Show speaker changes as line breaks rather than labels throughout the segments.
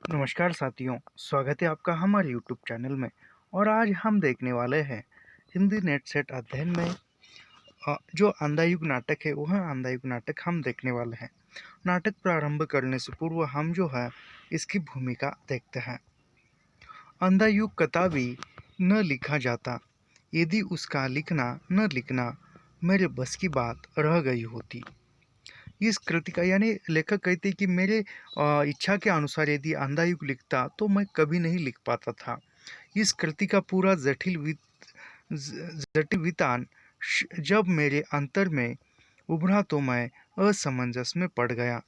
नमस्कार साथियों, स्वागत है आपका हमारे यूट्यूब चैनल में। और आज हम देखने वाले हैं हिंदी नेट सेट अध्ययन में जो अंधायुग नाटक है, वह अंधायुग नाटक हम देखने वाले हैं। नाटक प्रारंभ करने से पूर्व हम जो है इसकी भूमिका देखते हैं। अंधायुग कदापि न लिखा जाता, यदि उसका लिखना न लिखना मेरे बस की बात रह गई होती। इस कृति का यानी लेखक कहते हैं कि मेरे इच्छा के अनुसार यदि अंधायुग लिखता तो मैं कभी नहीं लिख पाता था। इस कृति का पूरा जटिल वितान जब मेरे अंतर में उभरा तो मैं असमंजस में पड़ गया।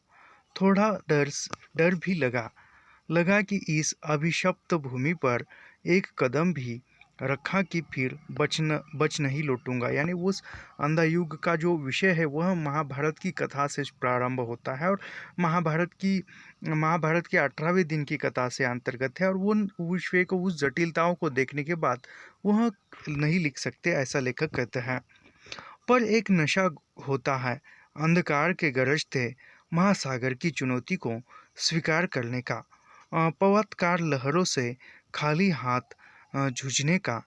थोड़ा डर भी लगा कि इस अभिशप्त भूमि पर एक कदम भी रखा कि फिर बच नहीं लौटूंगा। यानी उस अंधायुग का जो विषय है वह महाभारत की कथा से प्रारंभ होता है और महाभारत के 18वें दिन की कथा से अंतर्गत है। और वो विषय को, उस जटिलताओं को देखने के बाद वह नहीं लिख सकते, ऐसा लेखक कहते हैं। पर एक नशा होता है अंधकार के गरजते महासागर की चुनौती को स्वीकार करने का, पवत्कार लहरों से खाली हाथ जूझने का,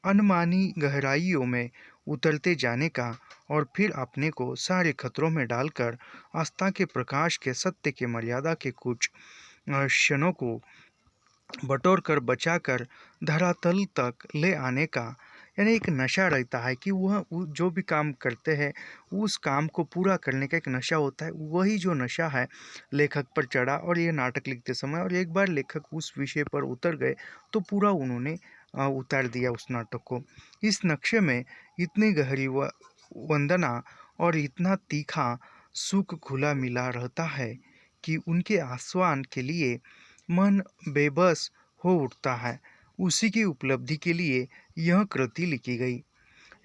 अनमानी गहराइयों में उतरते जाने का और फिर अपने को सारे खतरों में डालकर आस्था के प्रकाश के सत्य के मर्यादा के कुछ क्षणों को बटोर कर बचाकर धरातल तक ले आने का। यानी एक नशा रहता है कि वह जो भी काम करते हैं उस काम को पूरा करने का एक नशा होता है। वही जो नशा है लेखक पर चढ़ा और ये नाटक लिखते समय, और एक बार लेखक उस विषय पर उतर गए तो पूरा उन्होंने उतार दिया उस नाटक को। इस नक्शे में इतनी गहरी वंदना और इतना तीखा सुख घुला मिला रहता है कि उनके आस्वान के लिए मन बेबस हो उठता है। उसी की उपलब्धि के लिए यह कृति लिखी गई।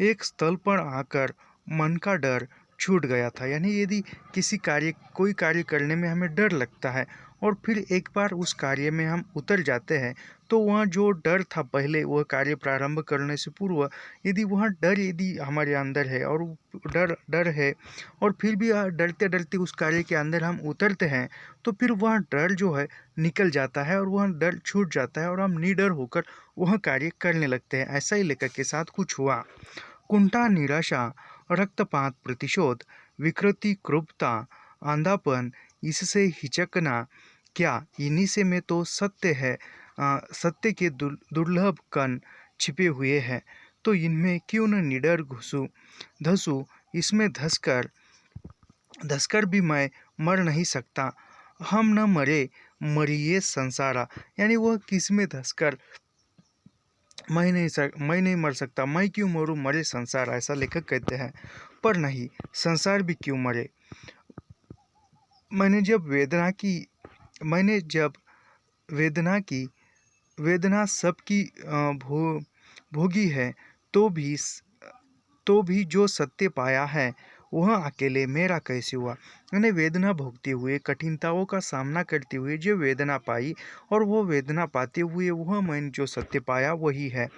एक स्थल पर आकर मन का डर छूट गया था। यानी यदि कोई कार्य करने में हमें डर लगता है और फिर एक बार उस कार्य में हम उतर जाते हैं तो वह जो डर था पहले वह कार्य प्रारंभ करने से पूर्व, यदि हमारे अंदर है और डर है और फिर भी डरते डरते उस कार्य के अंदर हम उतरते हैं तो फिर वह डर जो है निकल जाता है और वह डर छूट जाता है और हम निडर होकर वह कार्य करने लगते हैं। ऐसा ही लेखक के साथ कुछ हुआ। कुंठा, निराशा, रक्तपात, प्रतिशोध, विकृति, क्रूरता, आंधापन, इससे हिचकना क्या, इन्हीं से में तो सत्य है। सत्य के दुर्लभ कण छिपे हुए हैं, तो इनमें क्यों न निडर धसू। इसमें धसकर भी मैं मर नहीं सकता। हम न मरे, मरिए संसारा। यानी वह किस में धसकर मैं नहीं मर सकता, मैं क्यों मरूं, मरे संसार, ऐसा लेखक कहते हैं। पर नहीं, संसार भी क्यों मरे। मैंने जब वेदना की वेदना सबकी भोगी है, तो भी जो सत्य पाया है वह अकेले मेरा कैसे हुआ। मैंने वेदना भोगते हुए, कठिनताओं का सामना करते हुए जो वेदना पाई और वो वेदना पाते हुए वह मैंने जो सत्य पाया वही है।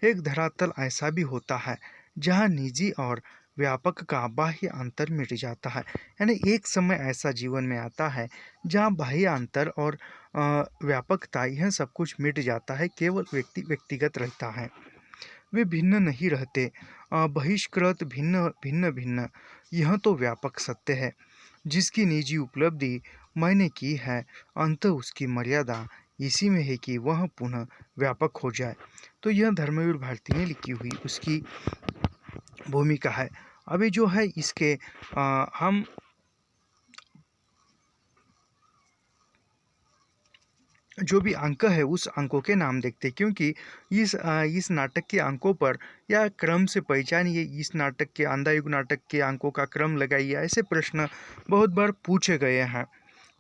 एक धरातल ऐसा भी होता है जहाँ निजी और व्यापक का बाह्य अंतर मिट जाता है। यानी एक समय ऐसा जीवन में आता है जहाँ बाह्य अंतर और व्यापकता, यह सब कुछ मिट जाता है, केवल व्यक्तिगत रहता है। वे भिन्न नहीं रहते, बहिष्कृत भिन्न भिन्न भिन्न। यह तो व्यापक सत्य है जिसकी निजी उपलब्धि मैंने की है। अंत उसकी मर्यादा इसी में है कि वह पुनः व्यापक हो जाए। तो यह धर्मवीर भारती ने लिखी हुई उसकी भूमिका है। अभी जो है इसके हम जो भी अंक है उस अंकों के नाम देखते हैं, क्योंकि इस नाटक के अंकों पर या क्रम से पहचानिए, इस नाटक के अंधायुग नाटक के अंकों का क्रम लगाइए, ऐसे प्रश्न बहुत बार पूछे गए हैं।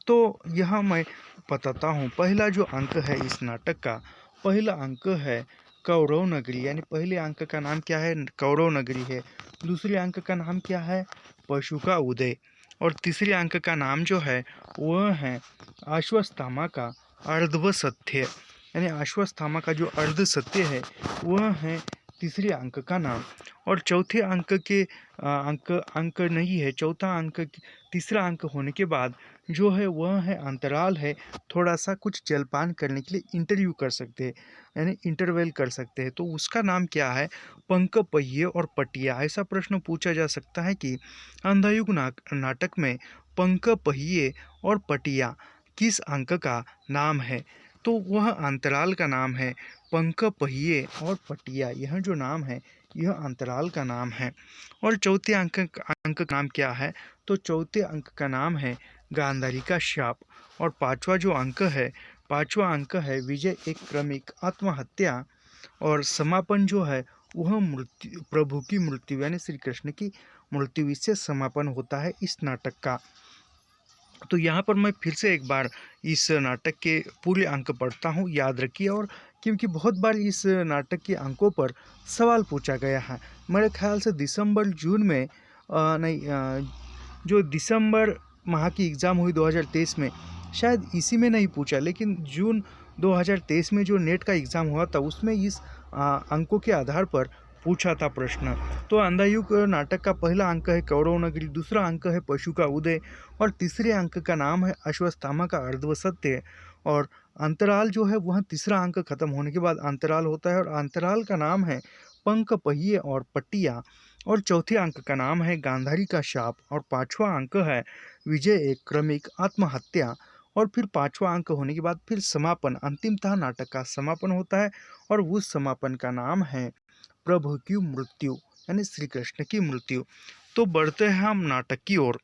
तो यह मैं बताता हूँ। पहला जो अंक है इस नाटक का, पहला अंक है कौरव नगरी। यानी पहले अंक का नाम क्या है, कौरव नगरी है। दूसरे अंक का नाम क्या है, पशु का उदय। और तीसरे अंक का नाम जो है वह है अश्वत्थामा का अर्धव सत्य। यानी अश्वत्थामा का जो अर्ध सत्य है वह है तीसरे अंक का नाम। और चौथे अंक के अंक नहीं है, चौथा अंक तीसरा अंक होने के बाद जो है वह है अंतराल है, थोड़ा सा कुछ जलपान करने के लिए इंटरव्यू कर सकते हैं, यानी इंटरवेल कर सकते हैं, तो उसका नाम क्या है? पंख पहिए और पटिया। ऐसा प्रश्न पूछा जा सकता है कि अंधायुग नाटक में पंख पहिए और पटिया किस अंक का नाम है? तो वह अंतराल का नाम है। पंख पहिए और पटिया, यह जो नाम है यह अंतराल का नाम है। और चौथे अंक का नाम क्या है? तो चौथे अंक का नाम है गांधारी का शाप। और पांचवा अंक है विजय एक क्रमिक आत्महत्या। और समापन जो है वह मृत्यु, प्रभु की मृत्यु यानी श्री कृष्ण की मृत्यु, इससे समापन होता है इस नाटक का। तो यहाँ पर मैं फिर से एक बार इस नाटक के पूरे अंक पढ़ता हूँ, याद रखिए। और क्योंकि बहुत बार इस नाटक के अंकों पर सवाल पूछा गया है, मेरे ख्याल से दिसंबर जून में नहीं, जो दिसंबर माह की एग्ज़ाम हुई 2023 में, शायद इसी में नहीं पूछा, लेकिन जून 2023 में जो नेट का एग्ज़ाम हुआ था उसमें इस अंकों के आधार पर पूछा था प्रश्न। तो अंधायुग नाटक का पहला अंक है कौरव नगरी, दूसरा अंक है पशु का उदय, और तीसरे अंक का नाम है अश्वत्थामा का अर्धसत्य। और अंतराल जो है वह तीसरा अंक खत्म होने के बाद अंतराल होता है, और अंतराल का नाम है पंख पहिए और पट्टिया। और चौथे अंक का नाम है गांधारी का शाप। और पांचवा अंक है विजय एक क्रमिक आत्महत्या। और फिर पांचवा अंक होने के बाद फिर समापन, अंतिमतः नाटक का समापन होता है, और उस समापन का नाम है प्रभु की मृत्यु यानी श्री कृष्ण की मृत्यु। तो बढ़ते हैं हम नाटक की ओर।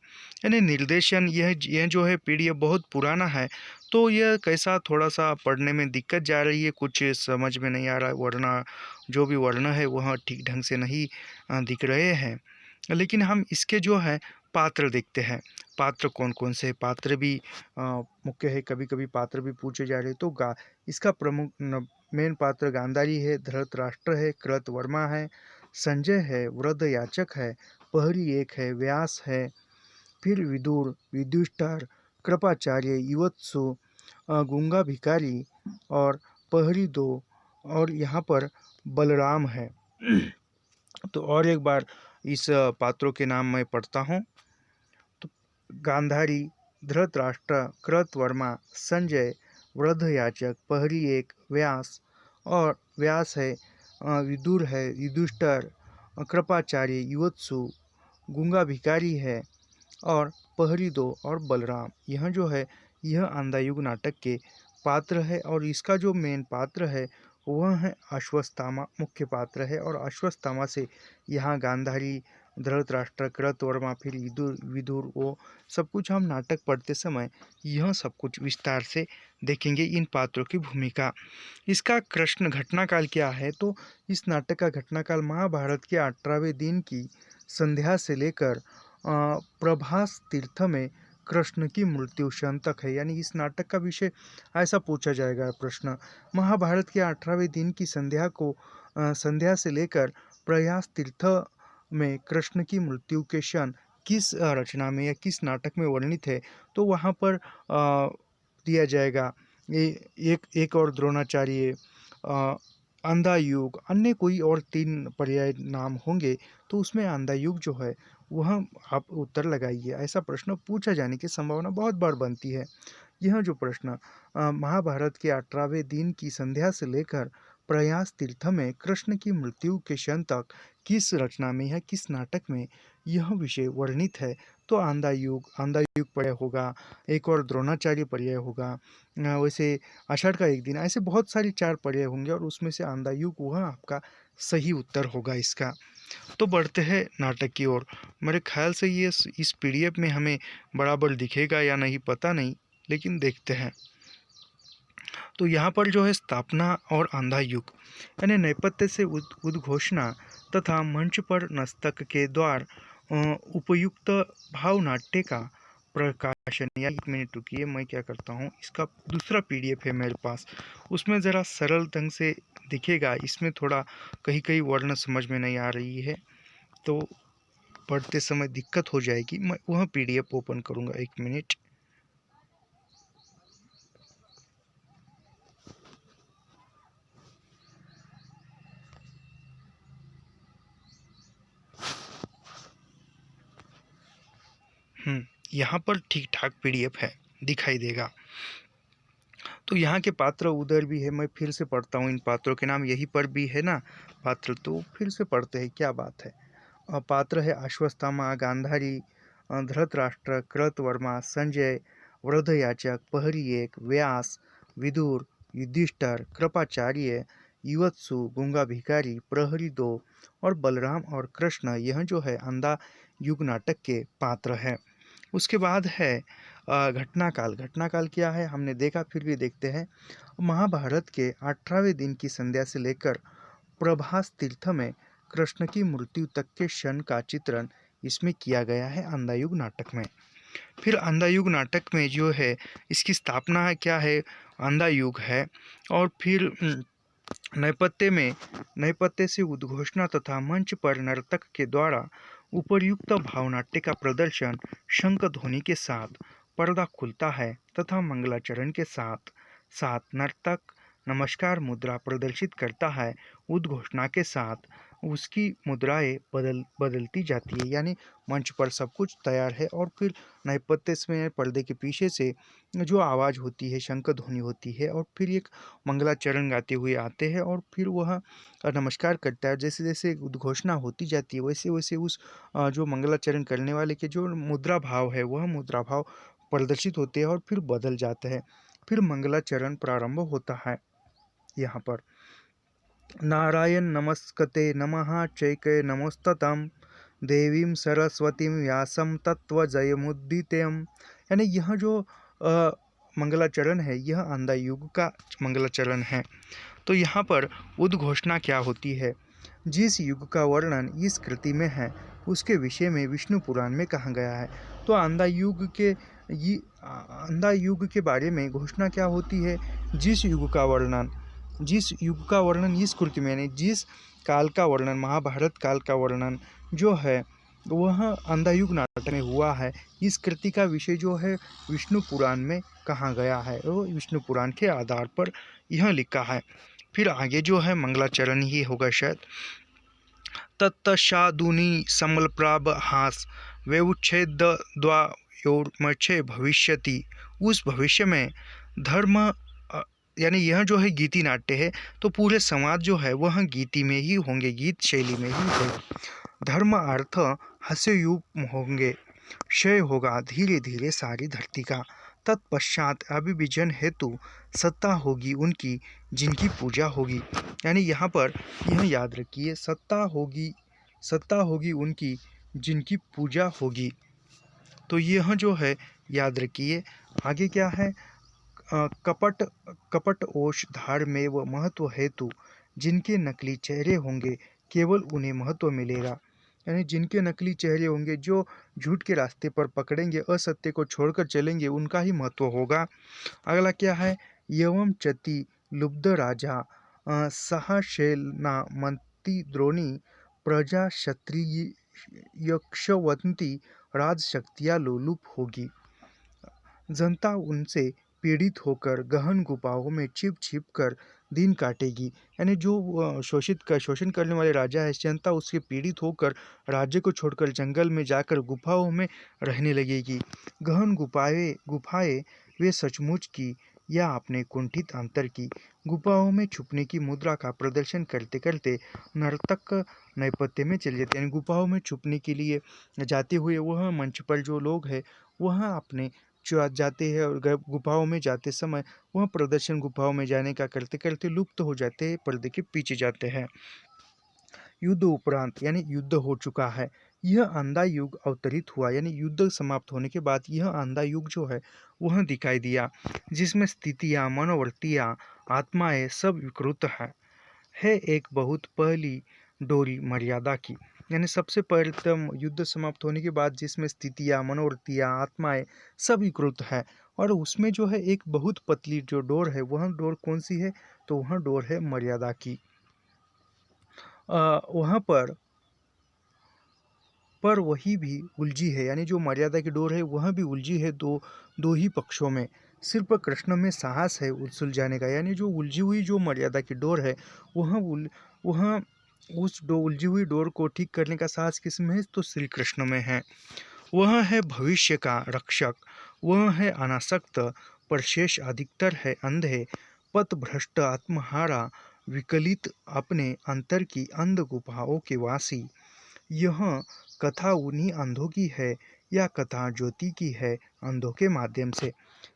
यानी निर्देशन, यह जो है पीडीएफ बहुत पुराना है, तो यह कैसा थोड़ा सा पढ़ने में दिक्कत जा रही है, कुछ समझ में नहीं आ रहा है, वरना जो भी वर्ण है वह ठीक ढंग से नहीं दिख रहे हैं। लेकिन हम इसके जो है पात्र देखते हैं, पात्र कौन कौन से पात्र भी मुख्य है, कभी कभी पात्र भी पूछे जा रहे। तो इसका प्रमुख मेन पात्र गांधारी है, धृतराष्ट्र है, कृतवर्मा है, संजय है, वृद्ध याचक है, पहली एक है, व्यास है, फिर विदुर, युधिष्ठिर, कृपाचार्य, युवत्सु, गूंगा भिखारी, और पहली दो, और यहाँ पर बलराम है। तो और एक बार इस पात्रों के नाम मैं पढ़ता हूँ। तो गांधारी, धृतराष्ट्र, कृतवर्मा, संजय, वृद्धयाचक, पहली एक, व्यास, और व्यास है, विदुर है, युधिष्ठिर, कृपाचार्य, युवत्सु, गूंगा भिखारी है, और पहली दो, और बलराम। यह जो है यह अंधायुग नाटक के पात्र है। और इसका जो मेन पात्र है वह है अश्वत्थामा, मुख्य पात्र है। और अश्वत्थामा से यहाँ गांधारी, धृतराष्ट्र, कृतवर्मा, फिर विदुर विदुर वो सब कुछ हम नाटक पढ़ते समय यह सब कुछ विस्तार से देखेंगे, इन पात्रों की भूमिका। इसका कृष्ण घटनाकाल क्या है? तो इस नाटक का घटनाकाल महाभारत के 18वें दिन की संध्या से लेकर प्रभास तीर्थ में कृष्ण की मृत्यु क्षण तक है। यानी इस नाटक का विषय ऐसा पूछा जाएगा प्रश्न, महाभारत के 18वें दिन की संध्या से लेकर प्रयास तीर्थ में कृष्ण की मृत्यु के क्षण किस रचना में या किस नाटक में वर्णित है? तो वहाँ पर दिया जाएगा एक और द्रोणाचार्य, अंधा युग, अन्य कोई और 3 पर्याय नाम होंगे, तो उसमें अंधा युग जो है वह आप उत्तर लगाइए। ऐसा प्रश्न पूछा जाने की संभावना बहुत बार बनती है। यह जो प्रश्न महाभारत के 18वें दिन की संध्या से लेकर प्रयास तीर्थ में कृष्ण की मृत्यु के क्षण तक किस रचना में या किस नाटक में यह विषय वर्णित है? तो अंधा युग पर्याय होगा, एक और द्रोणाचार्य पर्याय होगा, वैसे आषाढ़ का एक दिन, ऐसे बहुत सारी 4 पर्याय होंगे, और उसमें से अंधा युग वह आपका सही उत्तर होगा इसका। तो बढ़ते हैं नाटक की ओर। मेरे ख्याल से ये इस पीडीएफ में हमें बराबर दिखेगा या नहीं पता नहीं, लेकिन देखते हैं। तो यहाँ पर जो है स्थापना और अंधा युग, यानी नेपथ्य से उद्घोषणा तथा मंच पर नस्तक के द्वार उपयुक्त भावनाट्य का प्रकाशन। या 1 मिनट रुकिए, मैं क्या करता हूँ, इसका दूसरा पीडीएफ है मेरे पास, उसमें ज़रा सरल ढंग से दिखेगा, इसमें थोड़ा कहीं कहीं वर्ण समझ में नहीं आ रही है, तो पढ़ते समय दिक्कत हो जाएगी। मैं वह पीडीएफ ओपन करूँगा, 1 मिनट। यहाँ पर ठीक ठाक PDF है, दिखाई देगा। तो यहाँ के पात्र उधर भी है, मैं फिर से पढ़ता हूँ इन पात्रों के नाम, यहीं पर भी है ना पात्र, तो फिर से पढ़ते हैं, क्या बात है। पात्र है अश्वत्थामा, गांधारी, धृतराष्ट्र, कृतवर्मा, संजय, वृद्धयाचक, पहरी एक, व्यास, विदुर, युधिष्ठर, कृपाचार्य, युवत्सु, गूंगा भिखारी, प्रहरी दो और बलराम और कृष्ण, यह जो है अंधा युग नाटक के पात्र है। उसके बाद है घटनाकाल। घटनाकाल क्या है हमने देखा, फिर भी देखते हैं। महाभारत के 18वें दिन की संध्या से लेकर प्रभास तीर्थ में कृष्ण की मृत्यु तक के क्षण का चित्रण इसमें किया गया है अंधायुग नाटक में। फिर अंधायुग नाटक में जो है इसकी स्थापना है क्या है, अंधायुग है। और फिर नैपथ्य से उद्घोषणा तथा मंच पर नर्तक के द्वारा उपर्युक्त भावनाट्य का प्रदर्शन शंख ध्वनि के साथ पर्दा खुलता है तथा मंगलाचरण के साथ साथ नर्तक नमस्कार मुद्रा प्रदर्शित करता है। उद्घोषणा के साथ उसकी मुद्राएं बदलती जाती है, यानी मंच पर सब कुछ तैयार है और फिर नैपथ्य में पर्दे के पीछे से जो आवाज़ होती है शंख ध्वनि होती है और फिर एक मंगलाचरण गाते हुए आते हैं और फिर वह नमस्कार करता है। जैसे जैसे उद्घोषणा होती जाती है वैसे वैसे उस जो मंगलाचरण करने वाले के जो मुद्रा भाव है वह मुद्रा भाव प्रदर्शित होते हैं और फिर बदल जाते हैं। फिर मंगलाचरण प्रारंभ होता है। यहाँ पर नारायण नमस्कते नमः चैके नमोस्ततम देवीं सरस्वतीं व्यासं तत्त्वजयमुदितम्, यानी यह जो मंगलाचरण है यह अंधायुग का मंगलाचरण है। तो यहाँ पर उद्घोषणा क्या होती है, जिस युग का वर्णन इस कृति में है उसके विषय में विष्णु पुराण में कहा गया है। तो अंधायुग के बारे में घोषणा क्या होती है, जिस युग का वर्णन इस कृति में, यानी जिस काल का वर्णन महाभारत काल का वर्णन जो है वह अंधायुग नाटक में हुआ है। इस कृति का विषय जो है विष्णु पुराण में कहा गया है, वो विष्णु पुराण के आधार पर यह लिखा है। फिर आगे जो है मंगलाचरण ही होगा शायद। तत्तशादुनि समलप्राब हास व्यवच्छेद द्वायोर्मचे भविष्यति, उस भविष्य में धर्म यानी यह जो है गीति नाट्य है तो पूरे समाज जो है वह गीति में ही होंगे, गीत शैली में ही होंगे। धर्म अर्थ हास्ययुग होंगे, क्षय होगा धीरे धीरे सारी धरती का। तत्पश्चात अभिविजन हेतु सत्ता होगी उनकी जिनकी पूजा होगी, यानी यहाँ पर यह याद रखिए, सत्ता होगी उनकी जिनकी पूजा होगी। तो यह जो है याद रखिए। आगे क्या है, कपट ओष धार में व महत्व हेतु जिनके नकली चेहरे होंगे केवल उन्हें महत्व मिलेगा, यानी जिनके नकली चेहरे होंगे, जो झूठ के रास्ते पर पकड़ेंगे, असत्य को छोड़कर चलेंगे, उनका ही महत्व होगा। अगला क्या है, यवम चति लुब्ध राजा सहशेना मंती द्रोणी प्रजा क्षत्रिय यक्षवंती राजशक्तियाँ लोलुप होगी। जनता उनसे पीड़ित होकर गहन गुफाओं में छिप कर दिन काटेगी, यानी जो शोषण करने वाले राजा है, जनता उससे पीड़ित होकर राज्य को छोड़कर जंगल में जाकर गुफाओं में रहने लगेगी। गहन गुफाएं वे सचमुच की या अपने कुंठित अंतर की। गुफाओं में छुपने की मुद्रा का प्रदर्शन करते करते नर्तक नैपथ्य में चले जाते हैं। गुफाओं में छुपने के लिए जाते हुए वह मंच पर जो लोग हैं वह अपने जाते हैं और गुफाओं में जाते समय वह प्रदर्शन गुफाओं में जाने का करते करते लुप्त हो जाते हैं, पर्दे के पीछे जाते हैं। युद्ध उपरांत, यानी युद्ध हो चुका है, यह अंधा युग अवतरित हुआ, यानी युद्ध समाप्त होने के बाद यह अंधा युग जो है वह दिखाई दिया, जिसमें स्थितियाँ, मनोवृत्तियाँ, आत्माएं सब विकृत है एक बहुत पहली डोरी मर्यादा की, यानी सबसे प्रथम युद्ध समाप्त होने के बाद जिसमें स्थितियाँ, मनोवृत्तियाँ, आत्माएं सब विकृत है और उसमें जो है एक बहुत पतली जो डोर है, वह डोर कौन सी है, तो वह डोर है मर्यादा की। वहाँ पर वही भी उलझी है, यानी जो मर्यादा की डोर है वह भी उलझी है दो ही पक्षों में। सिर्फ कृष्ण में साहस है सुलझाने का, यानी जो उलझी हुई जो मर्यादा की डोर है वह उस उलझी हुई डोर को ठीक करने का साहस किस में है, तो श्री कृष्ण में है। वह है भविष्य का रक्षक, वह है अनासक्त, पर शेष अधिकतर है अंधे, पथभ्रष्ट आत्महारा, विकलित अपने अंतर की अंध गुफाओं के वासी। यह कथा उन्हीं अंधों की है या कथा ज्योति की है अंधों के माध्यम से।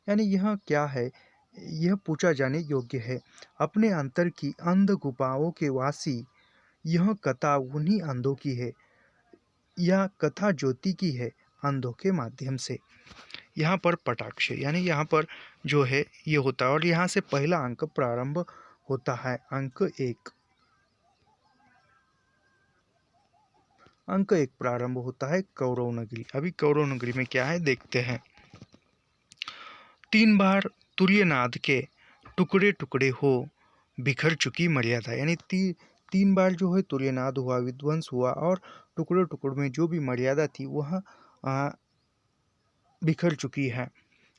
यानी यह क्या है, यह पूछा जाने योग्य है। अपने अंतर की अंध गुफाओं के वासी, यह कथा उन्हीं अंधों की है या कथा ज्योति की है अंधों के माध्यम से। यहाँ पर पटाक्ष यानी यहाँ पर जो है ये होता है और यहाँ से पहला अंक प्रारंभ होता है। अंक एक प्रारंभ होता है कौरव नगरी। अभी कौरव नगरी में क्या है देखते हैं। 3 बार तुर्यनाद के टुकड़े टुकड़े हो बिखर चुकी मर्यादा, यानी 3 बार जो है तुर्यनाद हुआ, विध्वंस हुआ और टुकड़े टुकड़े में जो भी मर्यादा थी वह बिखर चुकी है।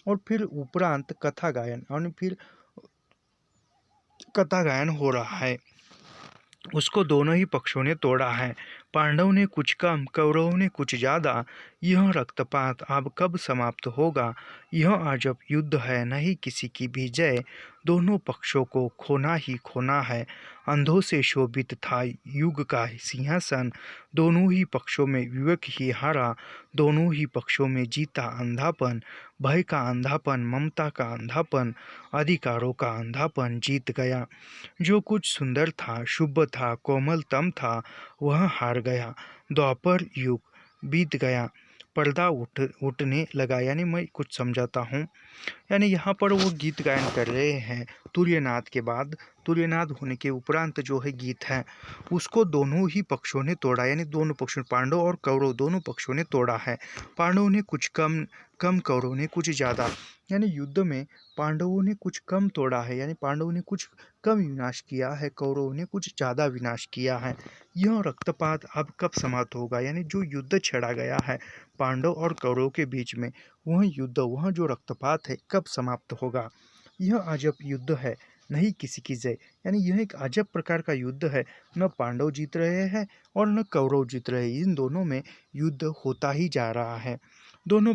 और फिर उपरांत कथा गायन, और फिर कथा गायन हो रहा है, उसको दोनों ही पक्षों ने तोड़ा है। पांडव ने कुछ कम, कौरवों ने कुछ ज्यादा। यह रक्तपात अब कब समाप्त होगा? यह अजब युद्ध है, नहीं किसी की भी जय। दोनों पक्षों को खोना ही खोना है। अंधों से शोभित था युग का सिंहासन, दोनों ही पक्षों में विवेक ही हारा। दोनों ही पक्षों में जीता अंधापन, भय का अंधापन, ममता का अंधापन, अधिकारों का अंधापन जीत गया। जो कुछ सुंदर था, शुभ था, कोमलतम था, वह हार गया। द्वापर युग बीत गया, पर्दा उठने लगा। यानी मैं कुछ समझाता हूँ। यानी यहाँ पर वो गीत गायन कर रहे हैं तुर्यनाद के बाद, तुर्यनाद होने के उपरांत जो है गीत है, उसको दोनों ही पक्षों ने तोड़ा। यानी दोनों पक्षों, पांडव और कौरव दोनों पक्षों ने तोड़ा है। पांडवों ने कुछ कम कम, कौरवों ने कुछ ज़्यादा। यानी युद्ध में पांडवों ने कुछ कम तोड़ा है, यानी पांडवों ने कुछ कम विनाश किया है, कौरवों ने कुछ ज़्यादा विनाश किया है। यह रक्तपात अब कब समाप्त होगा? यानी जो युद्ध छेड़ा गया है पांडव और कौरव के बीच में, वह युद्ध, वह जो रक्तपात है, कब समाप्त होगा? यह अजब युद्ध है, नहीं किसी की जय। यानी यह एक अजब प्रकार का युद्ध है। न पांडव जीत रहे हैं और न कौरव जीत रहे हैं। इन दोनों में युद्ध होता ही जा रहा है। दोनों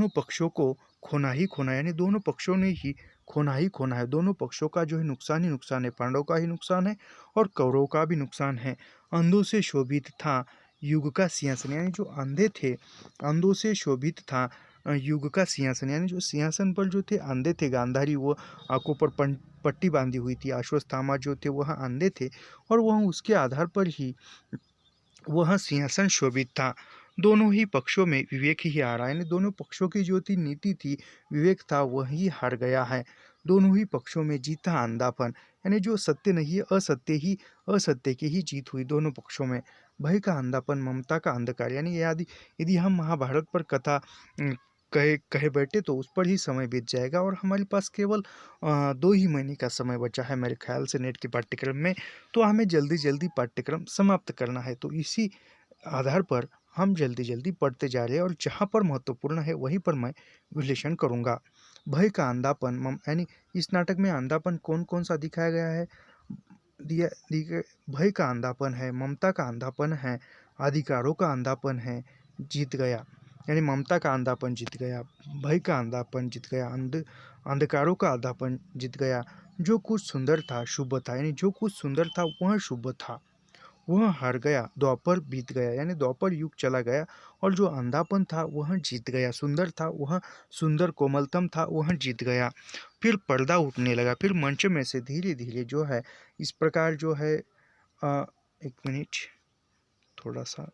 पक्षों को खोना ही खोना, यानी दोनों पक्षों ने ही खोना ही खोना है। दोनों पक्षों का जो है नुकसान ही नुकसान है। पांडव का ही नुकसान है और कौरव का भी नुकसान है। अंधों से शोभित था युग का सिंहासन, यानी जो अंधे थे, अंधों से शोभित था युग का सिंहासन। यानी जो सिंहासन पर जो थे अंधे थे, गांधारी, वो आंखों पर पट्टी बांधी हुई थी। अश्वत्थामा जो थे वह अंधे थे और वह उसके आधार पर ही वह सिंहासन शोभित था। दोनों ही पक्षों में विवेक ही आ रहा है, यानी दोनों पक्षों की जो थी नीति थी, विवेक था, वही हार गया है। दोनों ही पक्षों में जीता अंधापन, यानी जो सत्य नहीं है, असत्य की ही जीत हुई दोनों पक्षों में। भय का अंधापन, ममता का अंधकार। यानी यदि यदि हम महाभारत पर कथा कहे कहे बैठे तो उस पर ही समय बीत जाएगा और हमारे पास केवल 2 ही महीने का समय बचा है मेरे ख्याल से नेट के पाठ्यक्रम में। तो हमें जल्दी जल्दी पाठ्यक्रम समाप्त करना है, तो इसी आधार पर हम जल्दी जल्दी पढ़ते जा रहे हैं और जहाँ पर महत्वपूर्ण है वहीं पर मैं विश्लेषण करूँगा। भय का अंधापन, यानी इस नाटक में अंधापन कौन कौन सा दिखाया गया है? भय का अंधापन है, ममता का अंधापन है, अधिकारों का अंधापन है, जीत गया। यानी ममता का अंधापन जीत गया, भय का अंधापन जीत गया, अंधकारों का अंधापन जीत गया। जो कुछ सुंदर था, शुभ था, यानी जो कुछ सुंदर था वह शुभ था, वह हार गया। द्वापर बीत गया, यानी द्वापर युग चला गया और जो अंधापन था वह जीत गया। सुंदर था वह, सुंदर कोमलतम था वह जीत गया। फिर पर्दा उठने लगा, फिर मंच में से धीरे धीरे जो है इस प्रकार जो है एक मिनट, थोड़ा सा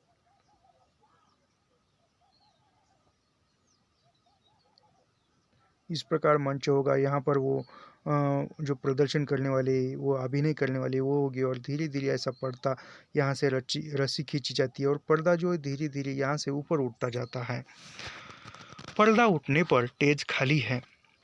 इस प्रकार मंच होगा। यहाँ पर वो जो प्रदर्शन करने वाले, वो अभिनय करने वाले वो होगी और धीरे धीरे ऐसा पर्दा यहाँ से रस्सी खींची जाती है और पर्दा जो है धीरे धीरे यहाँ से ऊपर उठता जाता है। पर्दा उठने पर स्टेज खाली है,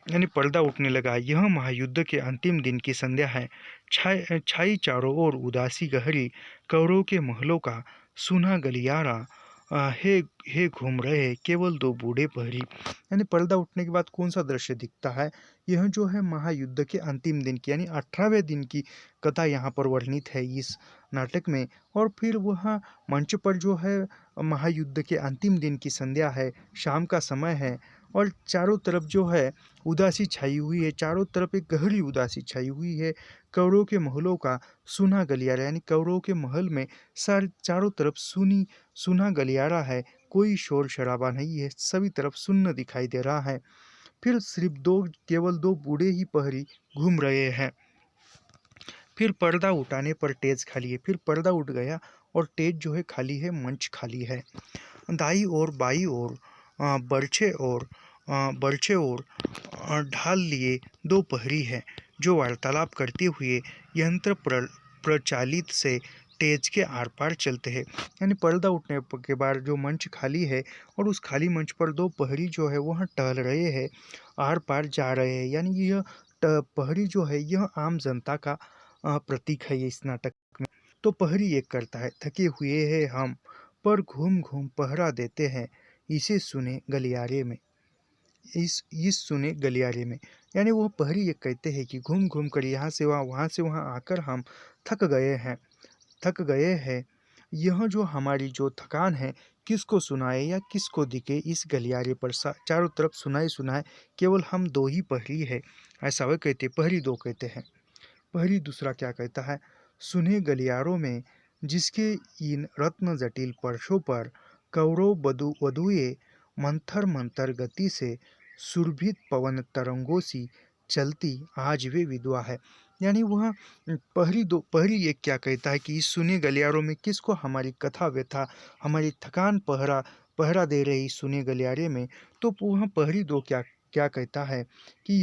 यानी पर्दा उठने लगा। यह महायुद्ध के अंतिम दिन की संध्या है। छाई चारों ओर उदासी गहरी, कौरव के महलों का सूना गलियारा। हे घूम रहे केवल 2 बूढ़े प्रहरी। यानी पर्दा उठने के बाद कौन सा दृश्य दिखता है? यह जो है महायुद्ध के अंतिम दिन की यानी 18वें दिन की कथा यहाँ पर वर्णित है इस नाटक में। और फिर वह मंच पर जो है महायुद्ध के अंतिम दिन की संध्या है, शाम का समय है और चारों तरफ जो है उदासी छाई हुई है, चारों तरफ एक गहरी उदासी छाई हुई है। कौरवों के महलों का सूना गलियारा यानी कौरवों के महल में चारों तरफ सूना गलियारा है, कोई शोर शराबा नहीं है, सभी तरफ सुन्न दिखाई दे रहा है। फिर सिर्फ केवल दो बूढ़े ही पहरी घूम रहे हैं। फिर पर्दा उठाने पर टेज खाली है, फिर पर्दा उठ गया और टेज जो है खाली है, मंच खाली है। दाई और बाई और बर्छे और ढाल लिए दो पहरी हैं जो वार्तालाप करते हुए यंत्र प्रचालित से टेज के आर पार चलते हैं। यानी पर्दा उठने के बाद जो मंच खाली है और उस खाली मंच पर दो पहरी जो है वह टहल रहे हैं, आर पार जा रहे हैं। यानी यह पहरी जो है यह आम जनता का प्रतीक है ये इस नाटक में। तो पहरी एक करता है, थके हुए हैं हम पर घूम घूम पहरा देते हैं, इसे सुने गलियारे में। इस सुने गलियारे में यानी वो पहरी ये कहते हैं कि घूम घूम कर यहाँ से वहाँ से वहाँ आकर हम थक गए हैं। यह जो हमारी जो थकान है किसको सुनाए या किसको दिखे, इस गलियारे पर चारों तरफ सुनाए केवल हम दो ही पहरी है, ऐसा वह कहते, पहरी दो कहते हैं। पहरी दूसरा क्या कहता है, सुने गलियारों में जिसके इन रत्न जटिल परशों पर कौरव वधुए मंथर मंथर गति से सुरभित पवन तरंगों सी चलती, आज वे विधवा है। यानी वह पहरी एक क्या कहता है कि इस सुने गलियारों में किसको हमारी कथा व्यथा, हमारी थकान पहरा दे रही सुने गलियारे में। तो वह पहरी दो क्या क्या कहता है कि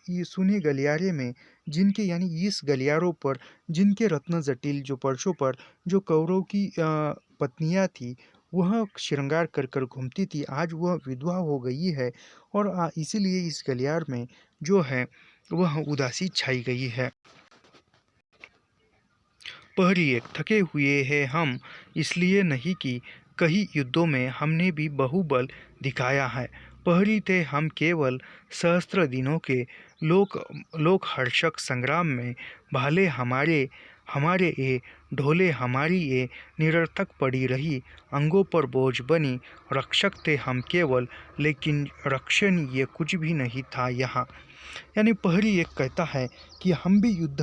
ये सुने गलियारे में जिनके यानी इस गलियारों पर जिनके रत्न जटिल जो पर्चों पर जो कौरव की पत्नियां थी वह श्रृंगार कर कर घूमती थी, आज वह विधवा हो गई है और इसीलिए इस गलियार में जो है वह उदासी छाई गई है। पहरी एक, थके हुए हैं हम इसलिए नहीं कि कई युद्धों में हमने भी बहुबल दिखाया है। पहरी थे हम केवल सहस्त्र दिनों के लोक हर्षक संग्राम में भाले हमारे हमारे ये ढोले हमारी ये निरर्थक पड़ी रही अंगों पर बोझ बनी। रक्षक थे हम केवल लेकिन रक्षण ये कुछ भी नहीं था यहाँ। यानी पहरी एक कहता है कि हम भी युद्ध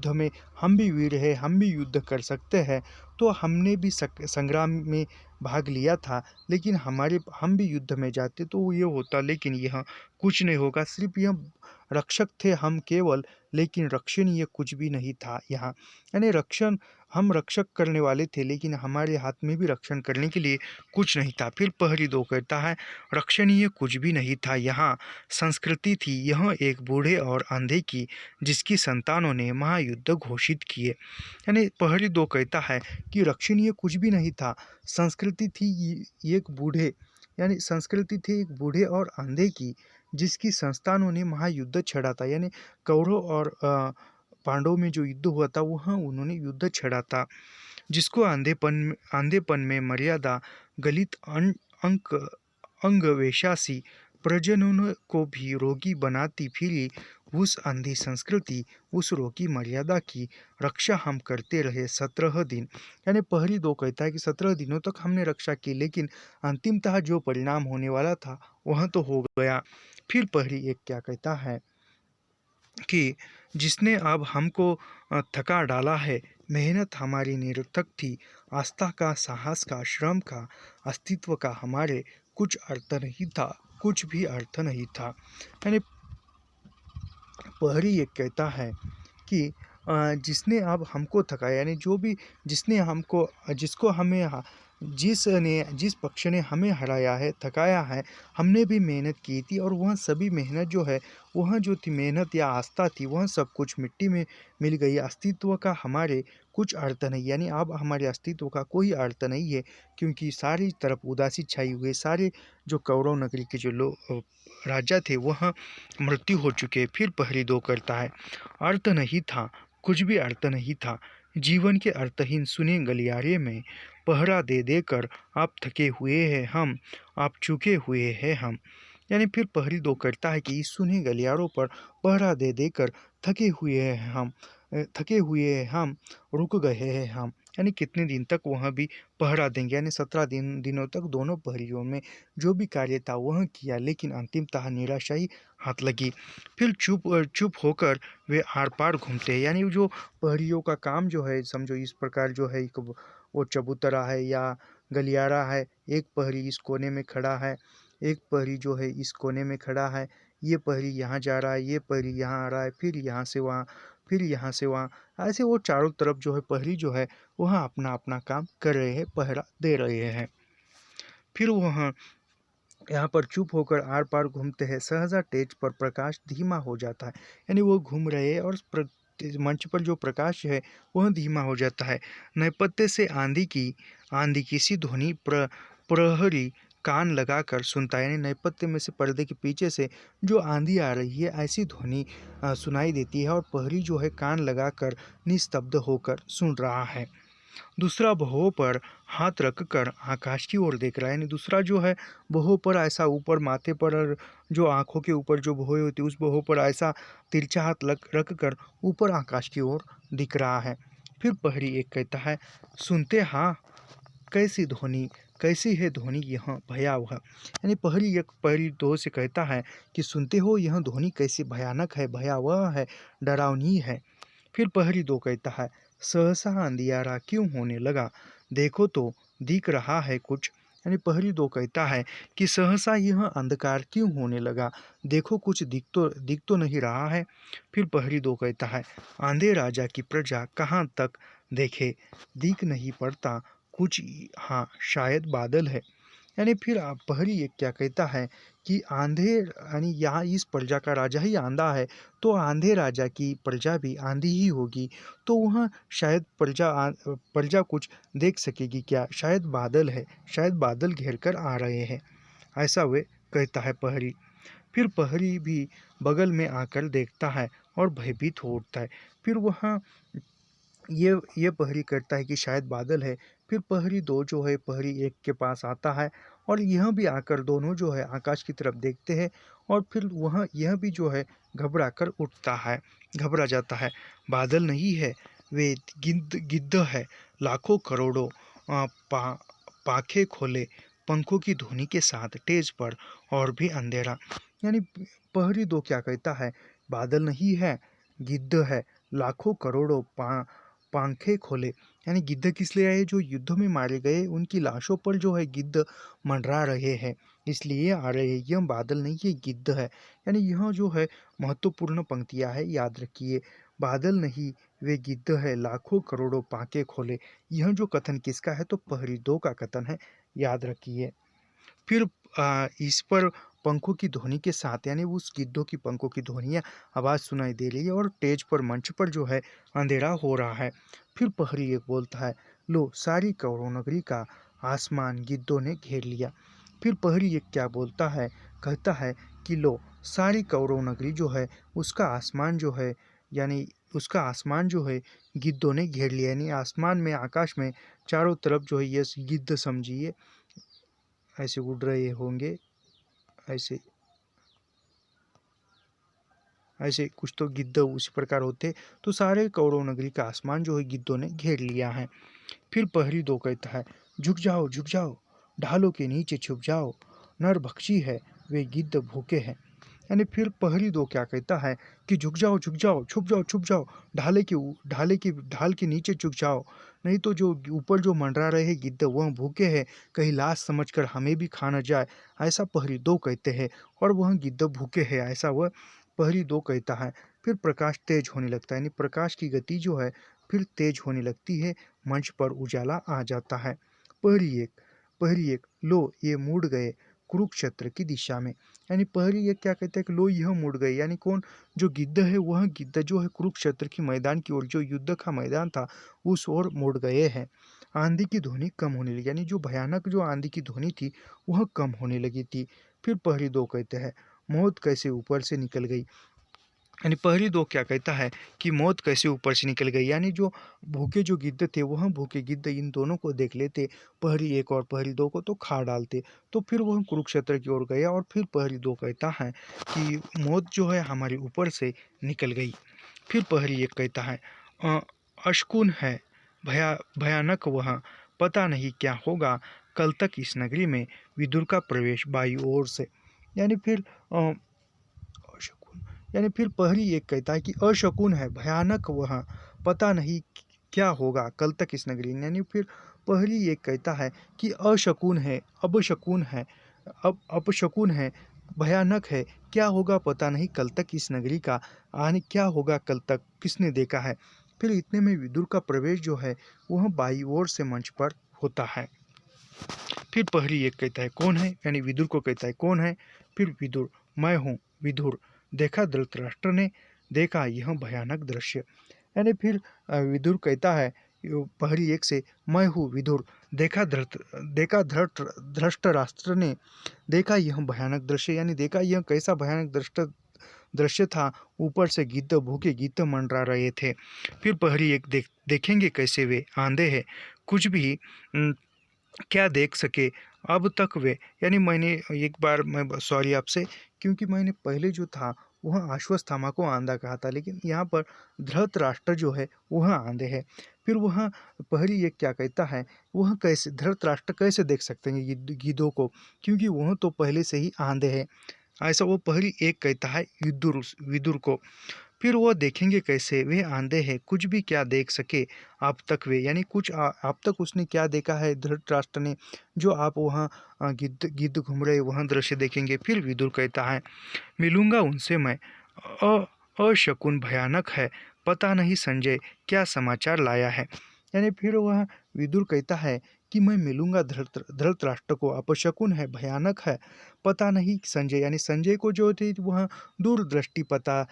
में हम भी वीर है, हम भी युद्ध कर सकते हैं। तो हमने भी संग्राम में भाग लिया था, लेकिन हम भी युद्ध में जाते तो ये होता, लेकिन यह कुछ नहीं होगा। सिर्फ यह रक्षक थे हम केवल, लेकिन रक्षण ये कुछ भी नहीं था यहाँ। यानी हम रक्षक करने वाले थे, लेकिन हमारे हाथ में भी रक्षण करने के लिए कुछ नहीं था। फिर पहरी दो कहता है, रक्षणीय कुछ भी नहीं था यहाँ, संस्कृति थी यह एक बूढ़े और अंधे की, जिसकी संतानों ने महायुद्ध घोषित किए। यानी पहरी दो कहता है कि रक्षणीय कुछ भी नहीं था, संस्कृति थी एक बूढ़े यानी संस्कृति थी एक बूढ़े और अंधे की, जिसकी संस्थानों ने महायुद्ध छेड़ा था। यानी कौरव और पांडवों में जो युद्ध हुआ था वह उन्होंने युद्ध छेड़ा था, जिसको अंधेपन में मर्यादा गलित अंक अंगवेशासी प्रजनन को भी रोगी बनाती फिरी, उस अंधी संस्कृति उस रोगी मर्यादा की रक्षा हम करते रहे 17 दिन। यानी पहरी दो कहता है कि 17 दिनों तक हमने रक्षा की, लेकिन अंतिमतः जो परिणाम होने वाला था वह तो हो गया। फिर पहरी एक क्या कहता है कि जिसने अब हमको थका डाला है, मेहनत हमारी निरर्थक थी, आस्था का, साहस का, श्रम का, अस्तित्व का हमारे कुछ अर्थ नहीं था, कुछ भी अर्थ नहीं था। यानी पहरी एक कहता है कि जिसने अब हमको थकाया, यानी जो भी जिसने हमको जिसको हमें जिस पक्ष ने हमें हराया है, थकाया है, हमने भी मेहनत की थी और वह सभी मेहनत जो है वह जो थी मेहनत या आस्था थी वह सब कुछ मिट्टी में मिल गई। अस्तित्व का हमारे कुछ अर्थ नहीं, यानी अब हमारे अस्तित्व का कोई अर्थ नहीं है, क्योंकि सारी तरफ उदासी छाई हुई, सारे जो कौरव नगरी के जो लोग राजा थे वह मृत्यु हो चुके। फिर पहरी दो करता है, अर्थ नहीं था, कुछ भी अर्थ नहीं था, जीवन के अर्थहीन सुने गलियारे में पहरा दे देकर आप थके हुए हैं हम, आप चुके हुए हैं हम। यानी फिर पहरी दो कहता है कि इस सुने गलियारों पर पहरा दे देकर थके हुए हैं हम, रुक गए हैं हम। यानी कितने दिन तक वह भी पहरा देंगे, यानी 17 दिनों तक दोनों पहरियों में जो भी कार्य था वह किया, लेकिन अंतिमतः निराशा ही हाथ लगी। फिर चुप चुप होकर वे आर पार घूमते हैं। यानी जो पहरियों का काम जो है, समझो इस प्रकार जो है, एक वो चबूतरा है या गलियारा है, एक पहरी इस कोने में खड़ा है, एक पहरी जो है इस कोने में खड़ा है, ये पहरी यहाँ जा रहा है, ये पहरी यहाँ आ रहा है, फिर यहाँ से वहाँ, फिर यहाँ से वहाँ, ऐसे वो चारों तरफ जो है पहरी जो है वह अपना अपना काम कर रहे हैं, पहरा दे रहे हैं। फिर वह यहाँ पर चुप होकर आर पार घूमते हैं। सहसा टेज पर प्रकाश धीमा हो जाता है। यानी वो घूम रहे हैं और मंच पर जो प्रकाश है वह धीमा हो जाता है। नैपथ्य से आंधी की सी ध्वनि प्रहरी कान लगाकर सुनता है। यानी नैपथ्य में से पर्दे के पीछे से जो आंधी आ रही है ऐसी ध्वनि सुनाई देती है, और प्रहरी जो है कान लगाकर निस्तब्ध होकर सुन रहा है। दूसरा भौहों पर हाथ रखकर आकाश की ओर देख रहा है। यानी दूसरा जो है भौहों पर ऐसा ऊपर माथे पर, और जो आंखों के ऊपर जो भौहें होती है उस भौहों पर ऐसा तिरछा हाथ रख कर ऊपर आकाश की ओर दिख रहा है। फिर पहरी एक कहता है, सुनते हाँ, कैसी ध्वनि, कैसी है ध्वनि यह भयावह। यानी पहरी दो से कहता है कि सुनते हो यह ध्वनि कैसी भयानक है, भयावह है, डरावनी है। फिर पहरी दो कहता है, सहसा अंधियारा क्यों होने लगा, देखो तो दिख रहा है कुछ। यानी पहरी दो कहता है कि सहसा यह अंधकार क्यों होने लगा, देखो कुछ दिख तो नहीं रहा है। फिर पहरी दो कहता है, आंधे राजा की प्रजा कहाँ तक देखे, दिख नहीं पड़ता कुछ, हाँ शायद बादल है। यानी फिर पहरी एक क्या कहता है कि आंधे, यानी यहाँ इस प्रजा का राजा ही आंधा है, तो आंधे राजा की प्रजा भी आंधी ही होगी, तो वहाँ शायद प्रजा कुछ देख सकेगी क्या, शायद बादल है, शायद बादल घेर कर आ रहे हैं, ऐसा वे कहता है पहरी। फिर पहरी भी बगल में आकर देखता है और भयभीत हो उठता है। फिर वहाँ ये पहरी करता है कि शायद बादल है। फिर पहरी दो जो है पहरी एक के पास आता है, और यह भी आकर दोनों जो है आकाश की तरफ देखते हैं, और फिर वह यह भी जो है घबरा कर उठता है, घबरा जाता है। बादल नहीं है, वे गिद्ध है, लाखों करोड़ों पाखे खोले पंखों की ध्वनि के साथ तेज पर और भी अंधेरा। यानी पहरी दो क्या कहता है, बादल नहीं है, गिद्ध है, लाखों करोड़ों पंखे खोले। यानी गिद्ध किस लिए आए, जो युद्ध में मारे गए उनकी लाशों पर जो है गिद्ध मंडरा रहे हैं, इसलिए आ रहे हैं। यह बादल नहीं, ये गिद्ध है। यानी यह जो है महत्वपूर्ण पंक्तियां है, याद रखिए। बादल नहीं, वे गिद्ध है, लाखों करोड़ों पाके खोले। यह जो कथन किसका है, तो पहरी दो का कथन है, याद रखिए। फिर इस पर पंखों की ध्वनि के साथ, यानी उस गिद्धों की पंखों की ध्वनियाँ आवाज़ सुनाई दे रही है, और स्टेज पर मंच पर जो है अंधेरा हो रहा है। फिर पहरी एक बोलता है, लो सारी कौरव नगरी का आसमान गिद्धों ने घेर लिया। फिर पहरी एक क्या बोलता है, कहता है कि लो सारी कौरव नगरी जो है उसका आसमान जो है, यानी उसका आसमान जो है गिद्धों ने घेर लिया। यानी आसमान में, आकाश में चारों तरफ जो है ये गिद्ध समझिए ऐसे उड़ रहे होंगे, ऐसे ऐसे कुछ तो गिद्ध उसी प्रकार होते। तो सारे कौरव नगरी का आसमान जो है गिद्धों ने घेर लिया है। फिर पहरी दो कहता है, झुक जाओ, ढालों के नीचे छुप जाओ, नर भक्षी है, वे गिद्ध भूखे हैं। यानी फिर पहरी दो क्या कहता है कि झुक जाओ, छुप जाओ, ढाल के नीचे छुप जाओ, नहीं तो जो ऊपर जो मंडरा रहे हैं गिद्ध वह भूखे हैं, कहीं लाश समझकर हमें भी खा न जाए, ऐसा पहरी दो कहते हैं, और वह गिद्ध भूखे हैं, ऐसा वह पहरी दो कहता है। फिर प्रकाश तेज होने लगता है, यानी प्रकाश की गति जो है फिर तेज होने लगती है, मंच पर उजाला आ जाता है। पहरी एक, लो ये मुड़ गए कुरुक्षेत्र की दिशा में। यानी पहली ये क्या कहते हैं कि लो यह मुड़ गए, यानी कौन, जो गिद्ध है वह गिद्ध जो है कुरुक्षेत्र की मैदान की ओर, जो युद्ध का मैदान था उस ओर मुड़ गए हैं। आंधी की ध्वनि कम होने लगी, यानी जो भयानक जो आंधी की ध्वनि थी वह कम होने लगी थी। फिर पहली दो कहते हैं, मौत कैसे ऊपर से निकल गई, यानी पहली दो क्या कहता है कि मौत कैसे ऊपर से निकल गई, यानी जो भूखे जो गिद्ध थे वह भूखे गिद्ध इन दोनों को देख लेते, पहली एक और पहली दो को तो खा डालते। तो फिर वह कुरुक्षेत्र की ओर गया और फिर पहली दो कहता है कि मौत जो है हमारे ऊपर से निकल गई। फिर पहली एक कहता है "अ, अशकुन है, भयानक वह, पता नहीं क्या होगा कल तक इस नगरी में विदुर का प्रवेश बाई ओर से"। यानी फिर अशकुन, यानी फिर पहली एक कहता है कि अशकुन है, भयानक वह, पता नहीं क्या होगा कल तक इस नगरी में। यानी फिर पहली एक कहता है कि अशकुन है, अपशकुन है, अपशकुन है, भयानक है, क्या होगा पता नहीं कल तक इस नगरी का, आने क्या होगा कल तक किसने देखा है। फिर इतने में विदुर का प्रवेश जो है वह बाई ओर से मंच पर होता है। फिर पहली एक कहता है कौन है, यानी विदुर को कहता है कौन है। फिर विदुर, मैं हूँ विदुर, देखा धृतराष्ट्र ने, देखा यह भयानक दृश्य। यानी फिर विदुर कहता है पहली एक से, मैं हूँ विदुर, देखा धृतराष्ट्र ने, देखा यह भयानक दृश्य, यानी देखा यह कैसा भयानक दृश्य था, ऊपर से गिद्ध भूखे गिद्ध मंडरा रहे थे। फिर पहली एक देखेंगे कैसे वे आंधे हैं, कुछ भी क्या देख सके अब तक वे। यानी मैंने एक बार, मैं सॉरी आपसे, क्योंकि मैंने पहले जो था वह अश्वत्थामा को आंधा कहा था, लेकिन यहाँ पर धृतराष्ट्र जो है वह आंधे है। फिर वह पहली एक क्या कहता है, वह कैसे धृतराष्ट्र कैसे देख सकते हैं गिद्धों को, क्योंकि वह तो पहले से ही आंधे है, ऐसा वो पहली एक कहता है विदुर विदुर को। फिर वो देखेंगे कैसे वे आंधे हैं, कुछ भी क्या देख सके आप तक वे, यानी कुछ आप तक उसने क्या देखा है धृतराष्ट्र ने, जो आप वहाँ गिद्ध गिद्ध घूम रहे वहाँ दृश्य देखेंगे। फिर विदुर कहता है मिलूंगा उनसे मैं, अशकुन भयानक है, पता नहीं संजय क्या समाचार लाया है। यानी फिर वह विदुर कहता है कि मैं मिलूंगा धृतराष्ट्र को, अपशकुन है, भयानक है, पता नहीं संजय, यानी संजय को जो थे वह दूरदृष्टि पता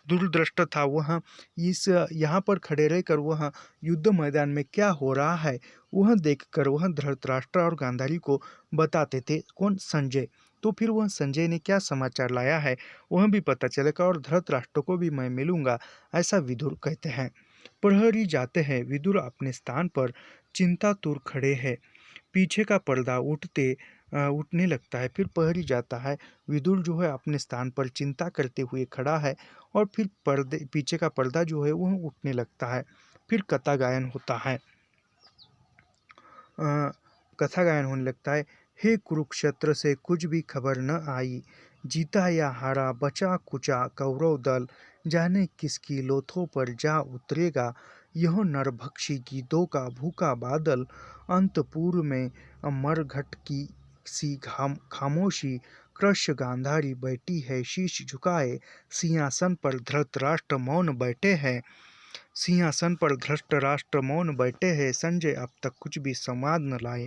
दूरदृष्ट था, वह इस यहाँ पर खड़े रहकर वह युद्ध मैदान में क्या हो रहा है वह देखकर वह धृतराष्ट्र और गांधारी को बताते थे, कौन संजय। तो फिर वह संजय ने क्या समाचार लाया है वह भी पता चलेगा और धृतराष्ट्र को भी मैं मिलूंगा, ऐसा विदुर कहते हैं। प्रहरी जाते हैं, विदुर अपने स्थान पर चिंतातुर खड़े हैं, पीछे का पर्दा उठने लगता है। फिर प्रहरी जाता है, विदुर जो है अपने स्थान पर चिंता करते हुए खड़ा है और फिर पर्दे पीछे का पर्दा जो है वह उठने लगता है। फिर कथा गायन होता है, कथा गायन होने लगता है। हे कुरुक्षेत्र से कुछ भी खबर न आई, जीता या हारा, बचा कुचा कौरव दल, जाने किसकी लोथों पर जा उतरेगा यह नरभक्षी गीदों का भूखा बादल, अंतपुर में मरघट की सी खामोशी, कृश गांधारी बैठी है शीश झुकाए, सिंहासन पर धृतराष्ट्र मौन बैठे हैं, सिंहासन पर धृतराष्ट्र मौन बैठे हैं, संजय अब तक कुछ भी संवाद न लाए।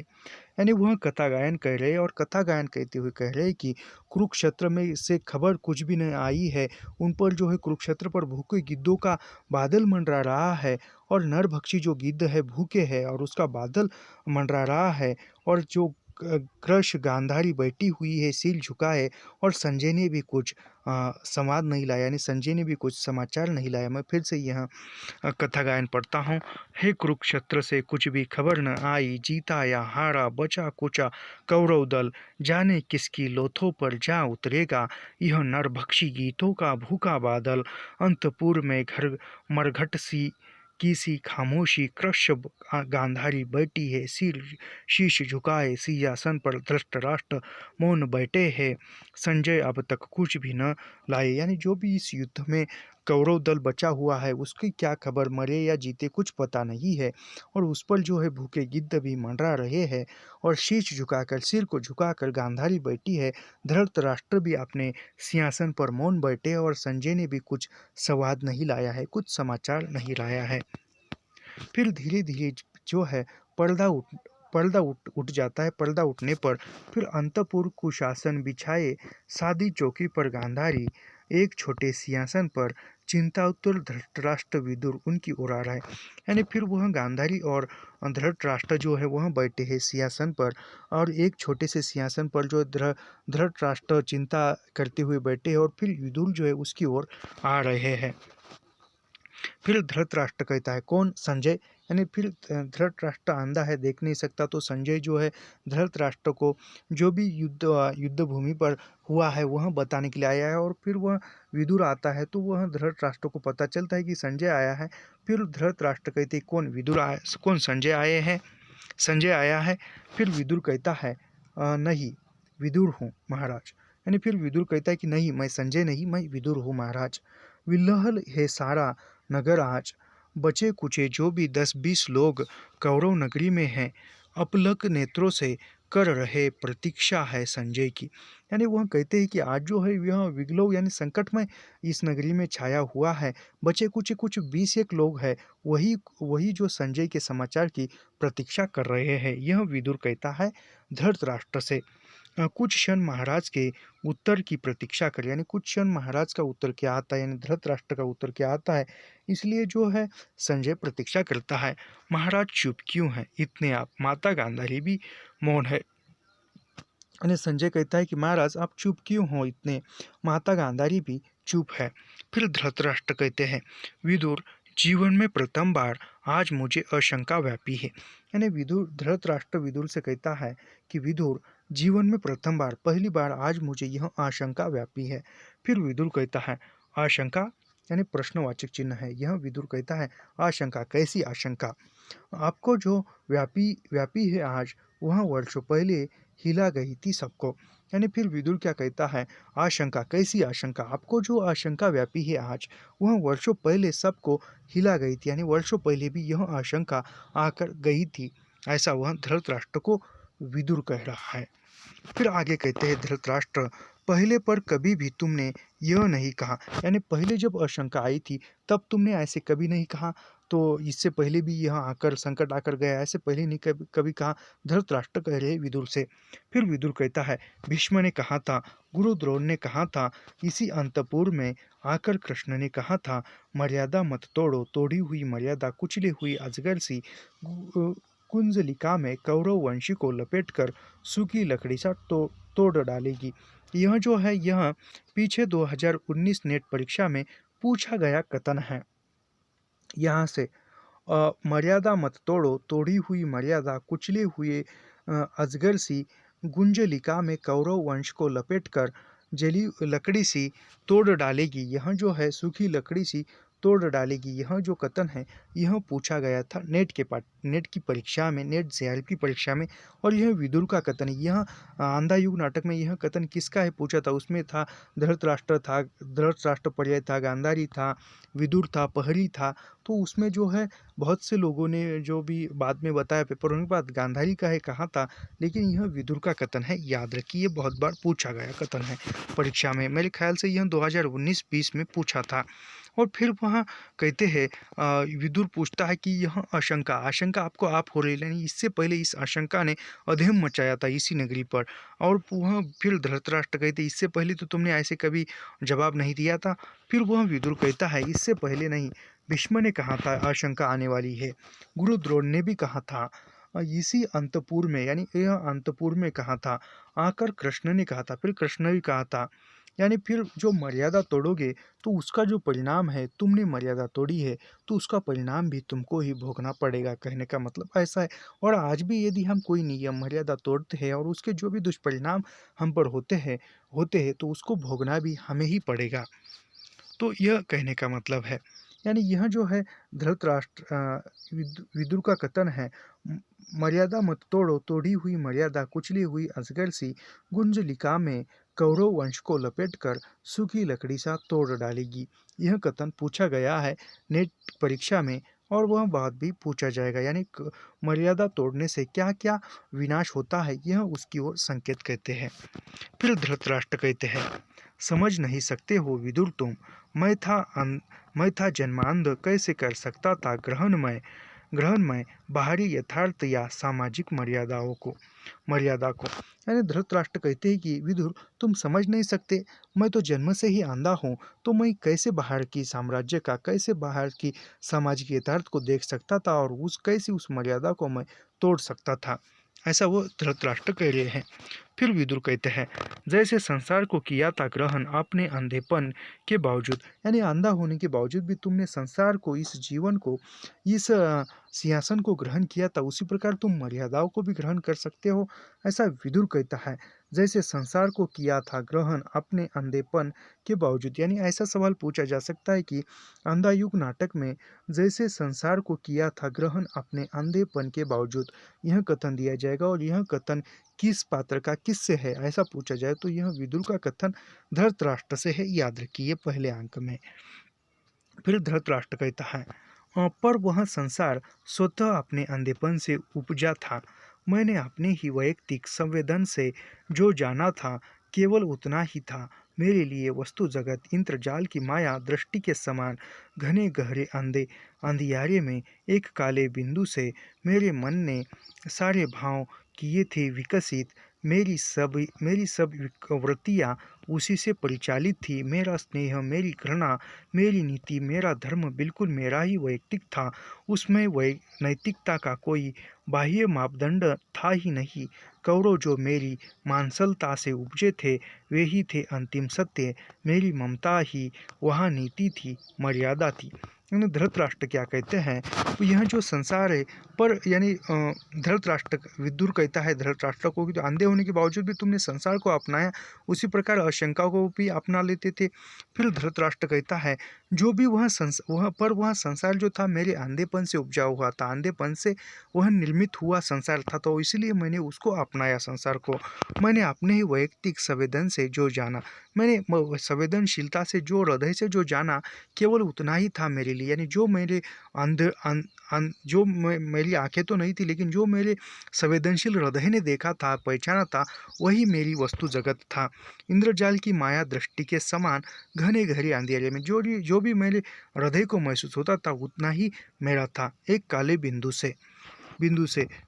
यानी वह कथा गायन कह रहे और कथा गायन कहते हुए कह रहे कि कुरुक्षेत्र में से खबर कुछ भी नहीं आई है, उन पर जो है कुरुक्षेत्र पर भूखे गिद्धों का बादल मंडरा रहा है, और नरभक्षी जो गिद्ध है भूखे है और उसका बादल मंडरा रहा है, और जो कृश गांधारी बैठी हुई है सिर झुकाए, और संजय ने भी कुछ संवाद नहीं लाया, यानी संजय ने भी कुछ समाचार नहीं लाया। मैं फिर से यह कथा गायन पढ़ता हूँ। हे कुरुक्षेत्र से कुछ भी खबर न आई, जीता या हारा, बचा कुचा कौरव दल, जाने किसकी लोथों पर जा उतरेगा यह नरभक्षी गीतों का भूखा बादल, अंतपुर में घर मरघट सी खामोशी, कृश गांधारी बैठी है सिर शीश झुकाए, सिंहासन पर धृतराष्ट्र मौन बैठे हैं, संजय अब तक कुछ भी न लाए। यानी जो भी इस युद्ध में कौरव दल बचा हुआ है उसकी क्या खबर, मरे या जीते कुछ पता नहीं है, और उस पर जो है भूखे गिद्ध भी मंडरा रहे हैं, और शीश झुकाकर सिर को झुकाकर गांधारी बैठी है, धृतराष्ट्र भी अपने सिंहासन पर मौन बैठे हैं, और संजय ने भी कुछ संवाद नहीं लाया है, कुछ समाचार नहीं लाया है। फिर धीरे धीरे जो है पर्दा पर्दा उठ जाता है। पर्दा उठने पर फिर अंतपुर कुशासन बिछाए सादी चौकी पर गांधारी एक छोटे सिंहासन पर चिंतातुर धृतराष्ट्र विदुर उनकी ओर आ रहा है। यानी फिर वह गांधारी और धृतराष्ट्र जो है वह बैठे हैं सिंहासन पर, और एक छोटे से सिंहासन पर जो धृतराष्ट्र चिंता करते हुए बैठे हैं, और फिर विदुर जो है उसकी ओर आ रहे हैं। फिर धृतराष्ट्र कहता है, कौन? संजय। यानी फिर धृतराष्ट्र अंधा है, देख नहीं सकता, तो संजय जो है धृतराष्ट्र को जो भी युद्ध भूमि पर हुआ है वह बताने के लिए आया है। और फिर वह विदुर आता है तो वह धृतराष्ट्र को पता चलता है कि संजय आया है। फिर धृतराष्ट्र कहते कौन? विदुर आया, कौन? संजय आए हैं, संजय आया है। फिर विदुर कहता है नहीं, विदुर हूँ महाराज। यानी फिर विदुर कहता है कि नहीं, मैं संजय नहीं, मैं विदुर हूँ महाराज। विल्हल है सारा नगर आज, बचे कुचे जो भी 10-20 लोग कौरव नगरी में हैं, अपलक नेत्रों से कर रहे प्रतीक्षा है संजय की। यानी वह कहते हैं कि आज जो है यह विग्लव यानी संकट में इस नगरी में छाया हुआ है, बचे कुछ 20 लोग हैं, वही वही जो संजय के समाचार की प्रतीक्षा कर रहे हैं। यह विदुर कहता है धृतराष्ट्र से। कुछ क्षण महाराज के उत्तर की प्रतीक्षा कर, यानी कुछ क्षण महाराज का उत्तर क्या आता है, यानी धृतराष्ट्र का उत्तर क्या आता है, इसलिए जो है संजय प्रतीक्षा करता है। महाराज चुप क्यों है इतने आप? माता गांधारी भी मौन है। यानी संजय कहता है कि महाराज आप चुप क्यों हो इतने? माता गांधारी भी चुप है। फिर धृतराष्ट्र कहते हैं, विदुर जीवन में प्रथम बार आज मुझे आशंका व्यापी है। यानी विदुर धृतराष्ट्र विदुर से कहता है कि विदुर जीवन में प्रथम बार, पहली बार आज मुझे यह आशंका व्यापी है। फिर विदुर कहता है, आशंका? यानी प्रश्नवाचक चिन्ह है। यह विदुर कहता है, आशंका? कैसी आशंका? आपको जो व्यापी व्यापी है आज, वह वर्षों पहले हिला गई थी सबको। यानी फिर विदुर क्या कहता है, आशंका? कैसी आशंका? आपको जो आशंका व्यापी है आज, वह वर्षों पहले सबको हिला गई थी। यानी वर्षों पहले भी यह आशंका आकर गई थी, ऐसा वह धृतराष्ट्र को विदुर कह रहा है। फिर आगे कहते हैं धृतराष्ट्र, पहले पर कभी भी तुमने यह नहीं कहा, यानी पहले जब आशंका आई थी तब तुमने ऐसे कभी नहीं कहा, तो इससे पहले भी यह आकर संकट आकर गया, ऐसे पहले नहीं कभी कहा। धृतराष्ट्र कह रहे विदुर से। फिर विदुर कहता है, भीष्म ने कहा था, गुरु द्रोण ने कहा था, इसी अंतपुर में आकर कृष्ण ने कहा था, मर्यादा मत तोड़ो, तोड़ी हुई मर्यादा कुचली हुई अजगर सी कुंजलिका में कौरव वंशी को लपेटकर सूखी लकड़ी सा तोड़ डालेगी। यह जो है यह पीछे 2019 नेट परीक्षा में पूछा गया कथन है। यहाँ से मर्यादा मत तोड़ो, तोड़ी हुई मर्यादा कुचले हुए अजगर सी गुंजलिका में कौरव वंश को लपेटकर जली लकड़ी सी तोड़ डालेगी। यह जो है सूखी लकड़ी सी तोड़ डालेगी, यह जो कथन है यह पूछा गया था नेट की परीक्षा में, नेट जेआरपी परीक्षा में। और यह विदुर का कथन है। यह आंधा युग नाटक में यह कथन किसका है पूछा था, उसमें था धृतराष्ट्र पर्याय था, गांधारी था, विदुर था, प्रहरी था। तो उसमें जो है बहुत से लोगों ने जो भी बाद में बताया पेपर होने के बाद गांधारी का है कहा था, लेकिन यह विदुर का कथन है। याद रखिए, ये बहुत बार पूछा गया कथन है परीक्षा में। मेरे ख्याल से यह 2019-20 में पूछा था। और फिर वहाँ कहते हैं विदुर पूछता है कि यह आशंका आपको आप हो रही, यानी इससे पहले इस आशंका ने अधेम मचाया था इसी नगरी पर। और वह फिर धृतराष्ट्र कहते, इससे पहले तो तुमने ऐसे कभी जवाब नहीं दिया था। फिर वह विदुर कहता है, इससे पहले नहीं, भीष्म ने कहा था आशंका आने वाली है, गुरु द्रोण ने भी कहा था, इसी अंतपुर में, यानी यह अंतपुर में कहा था, आकर कृष्ण ने कहा था, फिर कृष्ण भी कहा था। यानी फिर जो मर्यादा तोड़ोगे तो उसका जो परिणाम है, तुमने मर्यादा तोड़ी है तो उसका परिणाम भी तुमको ही भोगना पड़ेगा, कहने का मतलब ऐसा है। और आज भी यदि हम कोई नियम मर्यादा तोड़ते हैं और उसके जो भी दुष्परिणाम हम पर होते हैं तो उसको भोगना भी हमें ही पड़ेगा। तो यह कहने का मतलब है। यानी यह जो है धृतराष्ट्र विदुर का कथन है, मर्यादा मत तोड़ो, तोड़ी हुई मर्यादा कुचली हुई अजगर सी गुंजलिका में कौरव वंश को लपेटकर सूखी लकड़ी सा तोड़ डालेगी। यह कथन पूछा गया है नेट परीक्षा में, और वह बात भी पूछा जाएगा, यानी मर्यादा तोड़ने से क्या क्या विनाश होता है, यह उसकी ओर संकेत कहते हैं। फिर धृतराष्ट्र कहते हैं, समझ नहीं सकते हो विदुर तुम, मैं था जन्मांध, कैसे कर सकता था ग्रहण मैं, ग्रहणमय बाहरी यथार्थ या सामाजिक मर्यादा को। यानी धृतराष्ट्र कहते हैं कि विदुर, तुम समझ नहीं सकते, मैं तो जन्म से ही अंधा हूँ, तो मैं कैसे बाहर की साम्राज्य का, कैसे बाहर की सामाजिक यथार्थ को देख सकता था, और कैसे उस मर्यादा को मैं तोड़ सकता था। ऐसा वो धृतराष्ट्र कह रहे हैं। फिर विदुर कहते हैं, जैसे संसार को किया था ग्रहण आपने अंधेपन के बावजूद, यानी अंधा होने के बावजूद भी तुमने संसार को, इस जीवन को, इस सिंहासन को ग्रहण किया था, उसी प्रकार तुम मर्यादाओं को भी ग्रहण कर सकते हो। ऐसा विदुर कहता है। जैसे संसार को किया था ग्रहण अपने अंधेपन के बावजूद, यानी ऐसा सवाल पूछा जा सकता है कि अंधा युग नाटक में जैसे संसार को किया था ग्रहण अपने अंधेपन के बावजूद, यह कथन दिया जाएगा, और यह कथन किस पात्र का, किससे है, ऐसा पूछा जाए तो यह विदुर का कथन धृतराष्ट्र से है, याद रखिए पहले अंक में। फिर धृतराष्ट्र कहता है, पर वह संसार स्वतः अपने अंधेपन से उपजा था। मैंने अपने ही वैयक्तिक संवेदन से जो जाना था केवल उतना ही था। मेरे लिए वस्तु जगत इंद्रजाल की माया दृष्टि के समान घने गहरे अंधियारे में एक काले बिंदु से मेरे मन ने सारे भाव किए थे विकसित। मेरी सब वृत्तियाँ उसी से परिचालित थी। मेरा स्नेह, मेरी घृणा, मेरी नीति, मेरा धर्म बिल्कुल मेरा ही वैयक्तिक था। उसमें नैतिकता का कोई बाह्य मापदंड था ही नहीं। कौरव जो मेरी मांसलता से उपजे थे, वे ही थे अंतिम सत्य। मेरी ममता ही वहाँ नीति थी, मर्यादा थी। यानी धृतराष्ट्र क्या कहते हैं, यह जो संसार है, पर यानी धृतराष्ट्र, विदुर कहता है धृतराष्ट्र को कि तो अंधे होने के बावजूद भी तुमने संसार को अपनाया, उसी प्रकार आशंका को भी अपना लेते थे। फिर धृतराष्ट्र कहता है, जो भी वह संसार जो था मेरे अंधेपन से उपजा हुआ था, अंधेपन से वह निर्मित हुआ संसार था, तो इसलिए मैंने उसको अपनाया संसार को। मैंने अपने ही वैयक्तिक संवेदन से जो जाना, मैंने संवेदनशीलता से जो, हृदय से जो जाना, केवल उतना ही था मेरे लिए। यानी जो मेरे मेरी आंखें तो नहीं थी, लेकिन जो मेरे संवेदनशील हृदय ने देखा था, पहचाना था, वही मेरी वस्तु जगत था। इंद्रजाल की माया दृष्टि के समान घने गहरे अंधेरे में जो भी मेरे हृदय को महसूस होता था, उतना ही मेरा था। एक काले बिंदु से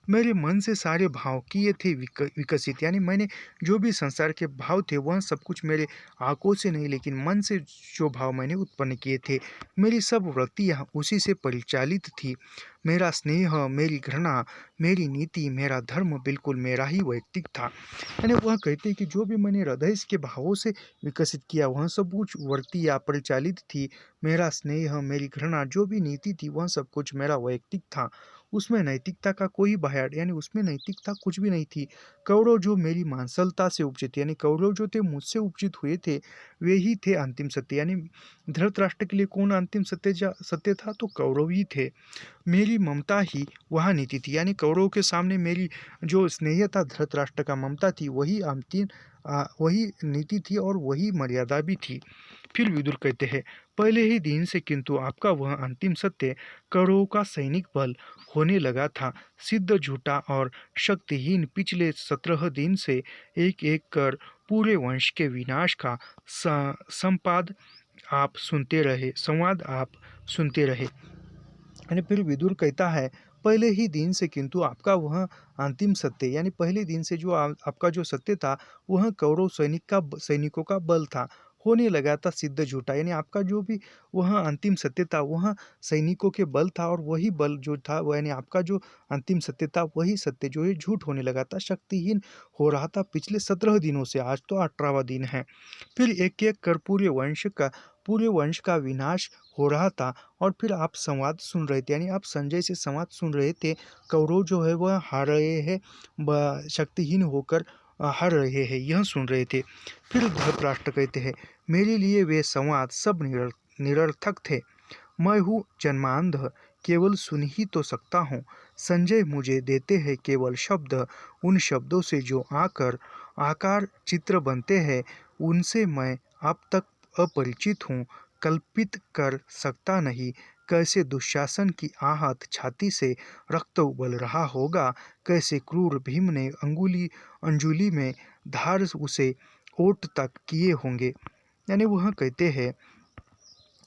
मेरे मन से सारे भाव किए थे विकसित, यानी मैंने जो भी संसार के भाव थे, वह सब कुछ मेरे आंखों से नहीं, लेकिन मन से जो भाव मैंने उत्पन्न किए थे। मेरी सब वृत्तियाँ उसी से परिचालित थी। मेरा स्नेह, मेरी घृणा, मेरी नीति, मेरा धर्म बिल्कुल मेरा ही वैयक्तिक था। यानी वह कहते हैं कि जो भी मैंने हृदय के भावों से विकसित किया, वह सब कुछ वृत्तियाँ परिचालित थी। मेरा स्नेह, मेरी घृणा, जो भी नीति थी, वह सब कुछ मेरा वैयक्तिक था। उसमें नैतिकता का कोई बयान, यानी उसमें नैतिकता कुछ भी नहीं थी। कौरव जो मेरी मांसलता से उपजे थे, यानी कौरव जो थे मुझसे उपजित हुए थे, वे ही थे अंतिम सत्य। यानी धृतराष्ट्र के लिए कौन अंतिम सत्य था, तो कौरव ही थे। मेरी ममता ही वह नीति थी, यानी कौरव के सामने मेरी जो स्नेह था, धृतराष्ट्र का ममता थी, वही नीति थी, और वही मर्यादा भी थी। फिर विदुर कहते हैं, पहले ही दिन से किंतु आपका वह अंतिम सत्य कौरवों का सैनिक बल होने लगा था। सिद्ध, झूठा और शक्तिहीन पिछले 17 दिन से एक एक कर पूरे वंश के विनाश का संवाद आप सुनते रहे। यानी फिर विदुर कहता है, पहले ही दिन से किंतु आपका वह अंतिम सत्य, यानी पहले दिन से जो आपका जो सत्य था, वह कौरव सैनिकों का बल था, होने लगा था सिद्ध झूठा। यानी आपका जो भी वह अंतिम सत्य था, वह सैनिकों के बल था, और वही बल जो था, वह यानी आपका जो अंतिम सत्य था, वही सत्य जो है झूठ होने लगा था, शक्तिहीन हो रहा था पिछले 17 दिनों से। आज तो 18वां दिन है। फिर एक एक कर पूरे वंश का विनाश हो रहा था, और फिर आप संवाद सुन रहे थे, यानी आप संजय से संवाद सुन रहे थे। कौरव जो है वह हार रहे हैं, शक्तिहीन होकर हार रहे हैं, यह सुन रहे थे। फिर धृतराष्ट्र कहते हैं, मेरे लिए वे संवाद सब निरर्थक थे। मैं हूँ जन्मांध, केवल सुन ही तो सकता हूँ। संजय मुझे देते हैं केवल शब्द, उन शब्दों से जो आकार चित्र बनते हैं, उनसे मैं अब तक अपरिचित हूँ, कल्पित कर सकता नहीं। कैसे दुशासन की आहत छाती से रक्त उबल रहा होगा, कैसे क्रूर भीम ने अंजुली में धार उसे ओट तक किए होंगे। यानी वह कहते हैं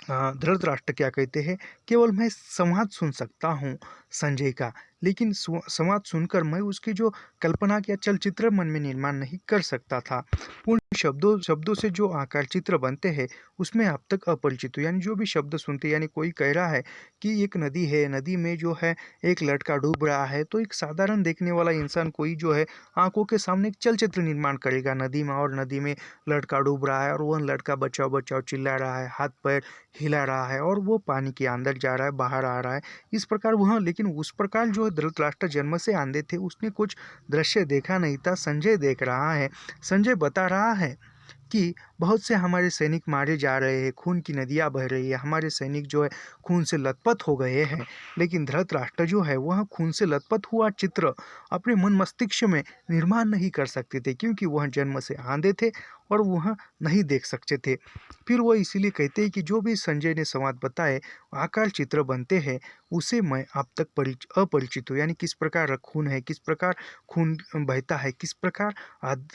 धृतराष्ट्र क्या कहते हैं, केवल मैं संवाद सुन सकता हूँ संजय का, लेकिन संवाद सुनकर मैं उसकी जो कल्पना या चलचित्र मन में निर्माण नहीं कर सकता था। उन शब्दों शब्दों से जो आकार चित्र बनते हैं उसमें आप तक अपरिचित हूँ। यानी जो भी शब्द सुनते, यानी कोई कह रहा है कि एक नदी है, नदी में जो है एक लड़का डूब रहा है, तो एक साधारण देखने वाला इंसान कोई जो है आंखों के सामने एक चलचित्र निर्माण करेगा नदी में, और नदी में लड़का डूब रहा है और वह लड़का बचाओ बचाओ चिल्ला रहा है, हाथ पैर हिला रहा है और वो पानी के अंदर जा रहा है, बाहर आ रहा है, इस प्रकार वह, लेकिन उस प्रकार जो है धृतराष्ट्र जन्म से अंधे थे, उसने कुछ दृश्य देखा नहीं था। संजय देख रहा है, संजय बता रहा है कि बहुत से हमारे सैनिक मारे जा रहे हैं, खून की नदियाँ बह रही है, हमारे सैनिक जो है खून से लथपथ हो गए हैं। लेकिन धृतराष्ट्र जो है वह खून से लथपथ हुआ चित्र अपने मन मस्तिष्क में निर्माण नहीं कर सकते थे, क्योंकि वह जन्म से आंधे थे और वह नहीं देख सकते थे। फिर वह इसीलिए कहते हैं कि जो भी संजय ने संवाद बताए आकार चित्र बनते हैं, उसे मैं अब तक अपरिचित हूँ। यानी किस प्रकार खून है, किस प्रकार खून बहता है, किस प्रकार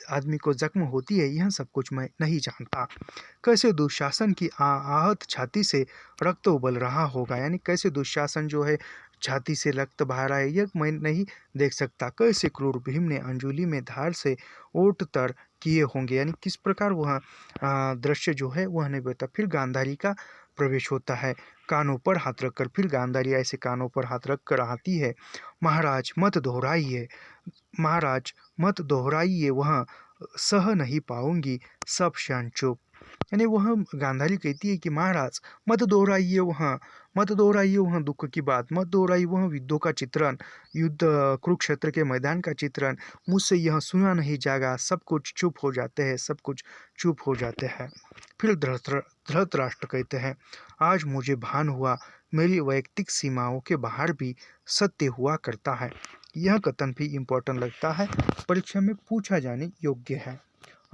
आदमी को जख्म होती है, यह सब कुछ मैं नहीं जानता। कैसे दुशासन की आहत छाती से रक्त उबल रहा होगा, यानी कैसे दुशासन जो है छाती से रक्त बहा रहा है, यह मैं नहीं देख सकता। कैसे क्रूर भीम ने अंजुली में धार से ओट तर किए होंगे, यानी किस प्रकार वह दृश्य जो है वह नहीं बता। फिर गांधारी का प्रवेश होता है, कानों पर हाथ रखकर, फिर गांधारी ऐसे कानों पर हाथ रखकर आती है, महाराज मत दोहराइए, महाराज मत दोहराइए, वह सह नहीं पाऊंगी, सब क्षण चुप। यानी वह गांधारी कहती है कि महाराज मत दोहराइए वह दुख की बात, मत दोहराइए वह युद्धों का चित्रण, युद्ध कुरुक्षेत्र के मैदान का चित्रण, मुझसे यह सुना नहीं जाएगा, सब कुछ चुप हो जाते हैं, सब कुछ चुप हो जाते हैं। फिर धृतराष्ट्र कहते हैं, आज मुझे भान हुआ मेरी वैयक्तिक सीमाओं के बाहर भी सत्य हुआ करता है। यह कथन भी इम्पोर्टेंट लगता है, परीक्षा में पूछा जाने योग्य है।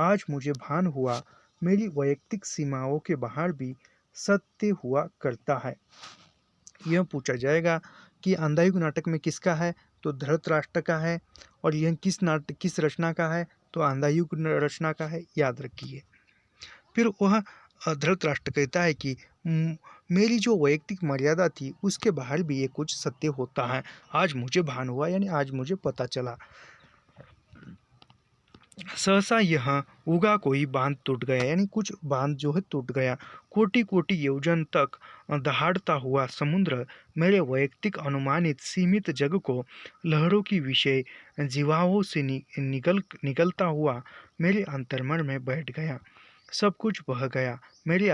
आज मुझे भान हुआ मेरी वैयक्तिक सीमाओं के बाहर भी सत्य हुआ करता है। यह पूछा जाएगा कि अंधायुग नाटक में किसका है, तो धृतराष्ट्र का है, और यह किस रचना का है, तो अंधायुग रचना का है, याद रखिए। फिर वह धृतराष्ट्र कहता है कि मेरी जो वैयक्तिक मर्यादा थी उसके बाहर भी ये कुछ सत्य होता है। आज मुझे भान हुआ, यानी आज मुझे पता चला। सहसा यह उगा कोई बांध टूट गया, यानी कुछ बांध जो है टूट गया। कोटि कोटि योजन तक दहाड़ता हुआ समुद्र मेरे वैयक्तिक अनुमानित सीमित जग को लहरों की विषय जीवाओं से निकलता हुआ मेरे अंतर्मन में बैठ गया। सब कुछ बह गया, मेरे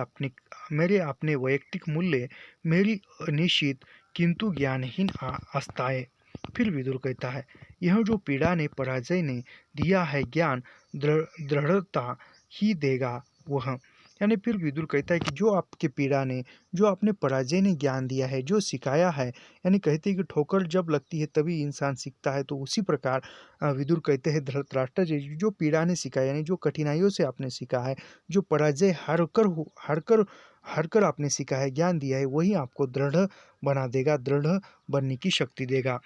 अपने वैयक्तिक मूल्य, मेरी अनिश्चित किंतु ज्ञानहीन आस्थाएं। फिर विदुर कहता है, यह जो पीड़ा ने पराजय ने दिया है, ज्ञान दृढ़ता ही देगा वह। यानी फिर विदुर कहता है कि जो आपके पीड़ा ने, जो आपने पराजय ने ज्ञान दिया है, जो सिखाया है, यानी कहते हैं कि ठोकर जब लगती है तभी इंसान सीखता है, तो उसी प्रकार विदुर कहते हैं धृतराष्ट्र जी, जो पीड़ा ने सिखाया, यानी जो कठिनाइयों से आपने सीखा है, जो पराजय हार कर आपने सीखा है, ज्ञान दिया है, वही आपको दृढ़ बना देगा, दृढ़ बनने की शक्ति देगा।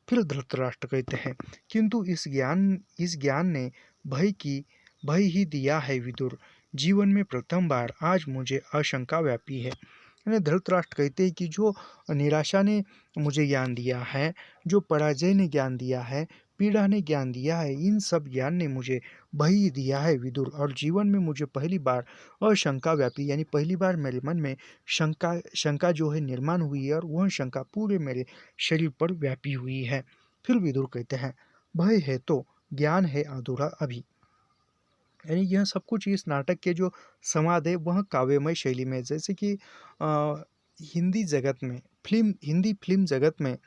फिर धृतराष्ट्र कहते हैं, किंतु इस ज्ञान ने भय ही दिया है विदुर। जीवन में प्रथम बार आज मुझे आशंका व्यापी है। यानी धृतराष्ट्र कहते हैं कि जो निराशा ने मुझे ज्ञान दिया है, जो पराजय ने ज्ञान दिया है, पीड़ा ने ज्ञान दिया है, इन सब ज्ञान ने मुझे भय दिया है विदुर। और जीवन में मुझे पहली बार अशंका व्यापी, यानी पहली बार मेरे मन में शंका जो है निर्माण हुई है, और वह शंका पूरे मेरे शरीर पर व्यापी हुई है। फिर विदुर कहते हैं, भय है तो ज्ञान है अधूरा अभी। यानी यह सब कुछ इस नाटक के जो संवाद है वह काव्यमय शैली में, जैसे कि हिंदी फिल्म जगत में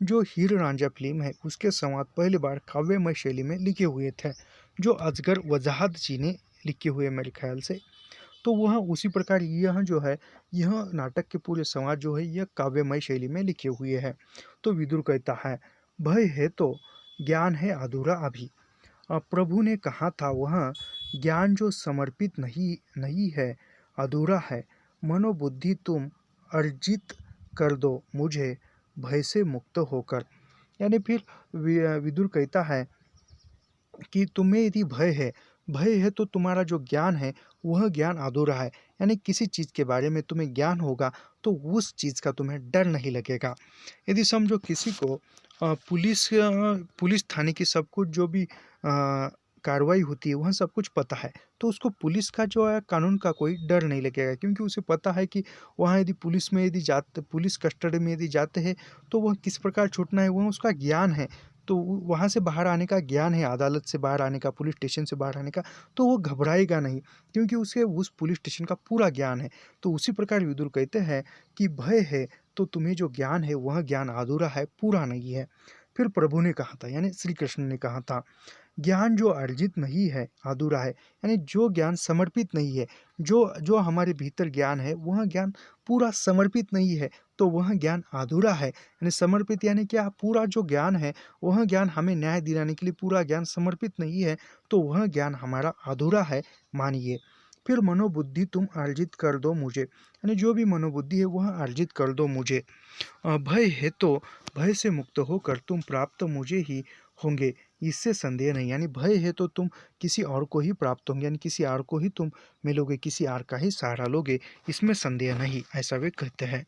जो हीर रांझा फिल्म है उसके संवाद पहली बार काव्यमय शैली में लिखे हुए थे, जो अजगर वजाहत जी ने लिखे हुए मेरे ख्याल से। तो वह उसी प्रकार यह जो है, यह नाटक के पूरे संवाद जो है यह काव्यमय शैली में लिखे हुए हैं। तो विदुर कहता है, भय है तो ज्ञान है अधूरा अभी। प्रभु ने कहा था, वह ज्ञान जो समर्पित नहीं है, अधूरा है। मनोबुद्धि तुम अर्जित कर दो मुझे भय से मुक्त होकर। यानी फिर विदुर कहता है कि तुम्हें यदि भय है तो तुम्हारा जो ज्ञान है वह ज्ञान अधूरा है। यानी किसी चीज़ के बारे में तुम्हें ज्ञान होगा तो उस चीज़ का तुम्हें डर नहीं लगेगा। यदि समझो किसी को पुलिस थाने की सब कुछ जो भी कार्रवाई होती है वह सब कुछ पता है, तो उसको पुलिस का जो है कानून का कोई डर नहीं लगेगा, क्योंकि उसे पता है कि वहाँ यदि पुलिस कस्टडी में यदि जाते हैं तो वह किस प्रकार छूटना है, वह उसका ज्ञान है। तो वहाँ से बाहर आने का ज्ञान है, अदालत से बाहर आने का, पुलिस स्टेशन से बाहर आने का, तो वो घबराएगा नहीं, क्योंकि उसे उस पुलिस स्टेशन का पूरा ज्ञान है। तो उसी प्रकार विदुर कहते हैं कि भय है तो तुम्हें जो ज्ञान है वह ज्ञान अधूरा है, पूरा नहीं है। फिर प्रभु ने कहा था, यानी श्री कृष्ण ने कहा था, ज्ञान जो अर्जित नहीं है अधूरा है। यानी जो ज्ञान समर्पित नहीं है, जो जो हमारे भीतर ज्ञान है वह ज्ञान पूरा समर्पित नहीं है, तो वह ज्ञान अधूरा है। यानी समर्पित यानी क्या, पूरा जो ज्ञान है वह ज्ञान हमें न्याय दिलाने के लिए पूरा ज्ञान समर्पित नहीं है, तो वह ज्ञान हमारा अधूरा है मानिए। फिर मनोबुद्धि तुम अर्जित कर दो मुझे, यानी जो भी मनोबुद्धि है वह अर्जित कर दो मुझे। भय है तो भय से मुक्त होकर तुम प्राप्त मुझे ही होंगे, इससे संदेह नहीं। यानी भय है तो तुम किसी और को ही प्राप्त होंगे, यानी किसी और को ही तुम मिलोगे, किसी और का ही सहारा लोगे, इसमें संदेह नहीं, ऐसा वे कहते हैं।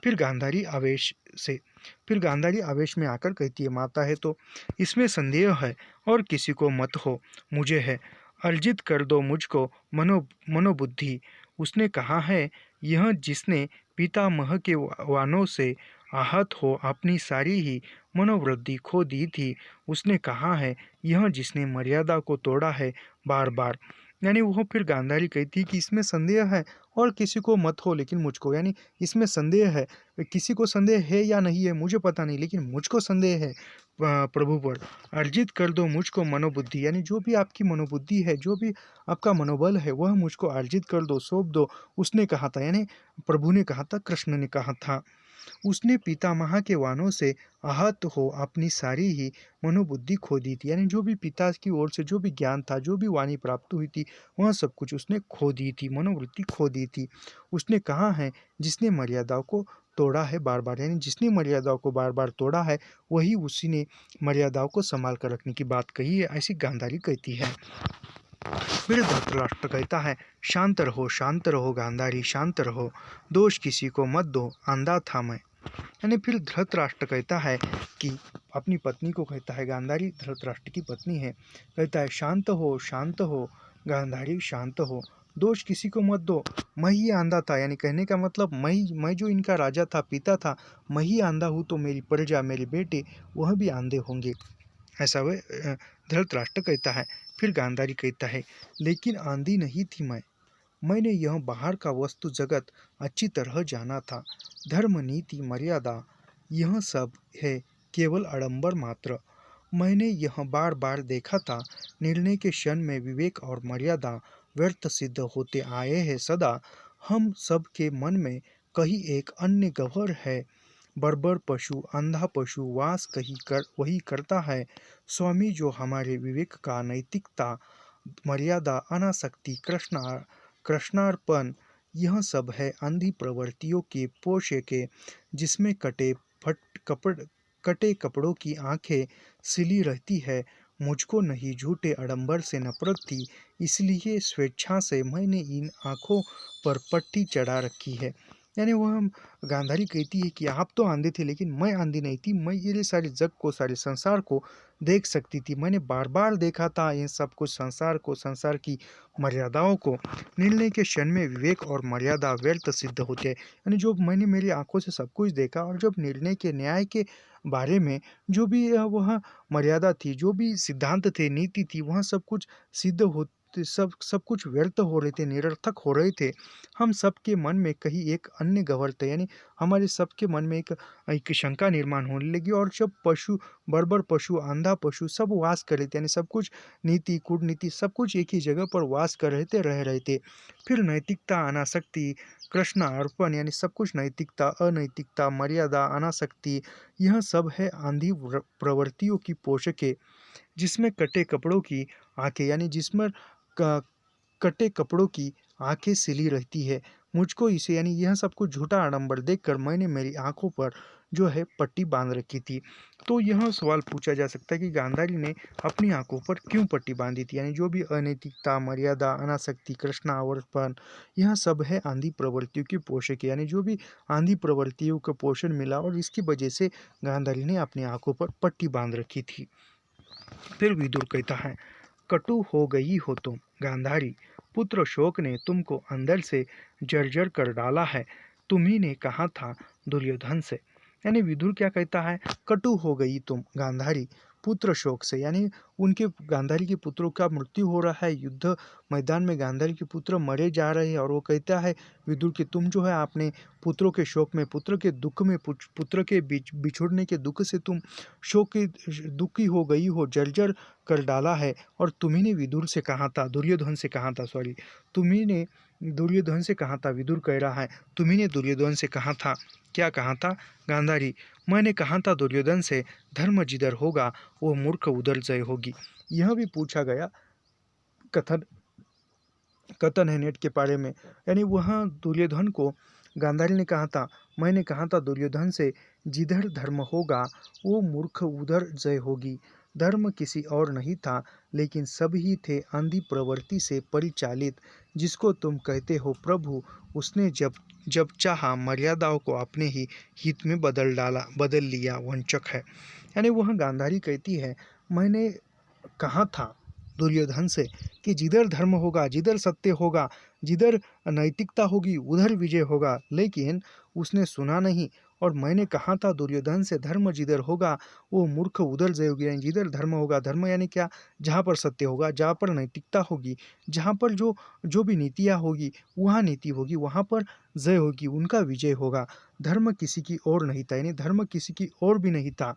फिर गांधारी आवेश से फिर गांधारी आवेश में आकर कहती है, माता है तो इसमें संदेह है और किसी को मत हो, मुझे है, अर्जित कर दो मुझको मनोबुद्धि। उसने कहा है, यह जिसने पितामह के वानों से आहत हो अपनी सारी ही मनोवृत्ति खो दी थी, उसने कहा है, यह जिसने मर्यादा को तोड़ा है बार बार। यानी वो फिर गांधारी कहती है कि इसमें संदेह है और किसी को मत हो लेकिन मुझको, यानी इसमें संदेह है, किसी को संदेह है या नहीं है मुझे पता नहीं, लेकिन मुझको संदेह है प्रभु पर। अर्जित कर दो मुझको मनोबुद्धि, यानी जो भी आपकी मनोबुद्धि है, जो भी आपका मनोबल है वह मुझको अर्जित कर दो, सौंप दो। उसने कहा था, यानी प्रभु ने कहा था, कृष्ण ने कहा था। उसने पितामह के वाणों से आहत हो अपनी सारी ही मनोबुद्धि खो दी थी, यानी जो भी पिता की ओर से जो भी ज्ञान था, जो भी वाणी प्राप्त हुई थी, वह सब कुछ उसने खो दी थी, मनोवृत्ति खो दी थी। उसने कहा है, जिसने मर्यादाओं को तोड़ा है बार बार, यानी जिसने मर्यादाओं को बार बार तोड़ा है वही उसी ने मर्यादाओं को संभाल कर रखने की बात कही है, ऐसी गांधारी कहती है। फिर धृतराष्ट्र कहता है, शांत रहो गांधारी, शांत रहो, दोष किसी को मत दो, अंधा था मैं। यानी फिर धृतराष्ट्र कहता है कि अपनी पत्नी को कहता है, गांधारी धृतराष्ट्र की पत्नी है, कहता है, शांत हो गांधारी, शांत हो, दोष किसी को मत दो, मैं ही अंधा था। यानी कहने का मतलब मैं जो इनका राजा था, पिता था, मैं ही अंधा हूँ, तो मेरी प्रजा, मेरे बेटे वह भी अंधे होंगे, ऐसा वह धृतराष्ट्र कहता है। फिर गांधारी कहता है, लेकिन आंधी नहीं थी मैंने यह बाहर का वस्तु जगत अच्छी तरह जाना था, धर्म नीति मर्यादा यह सब है केवल आडंबर मात्र। मैंने यह बार बार देखा था, निर्णय के क्षण में विवेक और मर्यादा व्यर्थ सिद्ध होते आए हैं सदा। हम सब के मन में कहीं एक अन्य गह्वर है, बर्बर पशु अंधा पशु वास वही करता है। स्वामी जो हमारे विवेक का नैतिकता मर्यादा अनासक्ति कृष्णार्पण यह सब है अंधी प्रवृत्तियों के पोषे के, जिसमें कटे कपड़ों की आंखें सिली रहती है। मुझको नहीं झूठे आडंबर से नफरत थी, इसलिए स्वेच्छा से मैंने इन आँखों पर पट्टी चढ़ा रखी है। यानी वह गांधारी कहती है कि आप तो अंधे थे लेकिन मैं अंधी नहीं थी, मैं ये सारे जग को, सारे संसार को देख सकती थी। मैंने बार बार देखा था इन सब कुछ संसार को, संसार की मर्यादाओं को। निर्णय के क्षण में विवेक और मर्यादा व्यर्थ सिद्ध होते हैं। यानी जो मैंने मेरी आंखों से सब कुछ देखा, और जब निर्णय के न्याय के बारे में जो भी वह मर्यादा थी, जो भी सिद्धांत थे, नीति थी, वह सब कुछ सिद्ध हो, सब कुछ व्यर्थ हो रहे थे, निरर्थक हो रहे थे। हम सबके मन में कहीं एक अन्य गह्वर थे, यानी हमारे सबके मन में एक शंका निर्माण होने लगी, और जब बर्बर पशु अंधा पशु सब वास कर रहे थे, यानी सब कुछ नीति कूटनीति सब कुछ एक ही जगह पर वास कर रहे थे, रह रहे थे। फिर नैतिकता अनासक्ति कृष्ण अर्पण, यानी सब कुछ नैतिकता अनैतिकता मर्यादा अनासक्ति यह सब है आंधी प्रवृत्तियों की पोषके, जिसमें कटे कपड़ों की आंखें, यानी जिसमें कटे कपड़ों की आंखें सिली रहती है। मुझको इसे यानी यह सब कुछ झूठा आडंबर देखकर मैंने मेरी आंखों पर जो है पट्टी बांध रखी थी। तो यह सवाल पूछा जा सकता है कि गांधारी ने अपनी आंखों पर क्यों पट्टी बांधी थी, यानी जो भी अनैतिकता, मर्यादा, अनासक्ति, कृष्णावर्पण, यह सब है आंधी प्रवृत्तियों की पोषक है, यानी जो भी आंधी प्रवृत्तियों को पोषण मिला और इसकी वजह से गांधारी ने अपनी आंखों पर पट्टी बांध रखी थी। फिर विदुर कहता है, कटु हो गई हो तुम गांधारी, पुत्र शोक ने तुमको अंदर से जर्जर कर डाला है, तुम्ही ने कहा था दुर्योधन से। यानी विदुर क्या कहता है, कटु हो गई तुम गांधारी पुत्र शोक से, यानी उनके गांधारी के पुत्रों का मृत्यु हो रहा है, युद्ध मैदान में गांधारी के पुत्र मरे जा रहे हैं, और वो कहता है विदुर कि तुम जो है आपने पुत्रों के शोक में, पुत्र के दुख में, पुत्र के बिछुड़ने के दुख से तुम शोक की दुखी हो गई हो, जर्जर कर डाला है। और तुम्ही ने विदुर से कहा था, दुर्योधन से कहा था, सॉरी, तुम्ही ने दुर्योधन से कहा था, विदुर कह रहा है तुम्ही ने दुर्योधन से कहा था। क्या कहा था गांधारी, मैंने कहा था दुर्योधन से, धर्म जिधर होगा वो मूर्ख उधर जय होगी। यह भी पूछा गया कथन कथन है नेट के बारे में, यानी वहाँ दुर्योधन को गांधारी ने कहा था, मैंने कहा था दुर्योधन से, जिधर धर्म होगा वो मूर्ख उधर जय होगी। धर्म किसी और नहीं था, लेकिन सब ही थे अंधी प्रवृत्ति से परिचालित, जिसको तुम कहते हो प्रभु, उसने जब जब चाहा मर्यादाओं को अपने ही हित में बदल लिया, वंचक है। यानी वह गांधारी कहती है, मैंने कहा था दुर्योधन से कि जिधर धर्म होगा, जिधर सत्य होगा, जिधर नैतिकता होगी उधर विजय होगा, लेकिन उसने सुना नहीं। और मैंने कहा था दुर्योधन से, धर्म जिधर होगा वो मूर्ख उधर जय होगी। यानी जिधर धर्म होगा, धर्म यानी क्या, जहाँ पर सत्य होगा, जहाँ पर नैतिकता होगी, जहाँ पर जो जो भी नीतियाँ होगी, वहाँ नीति होगी, वहाँ पर जय होगी, उनका विजय होगा। धर्म किसी की ओर नहीं था, यानी धर्म किसी की ओर भी नहीं था,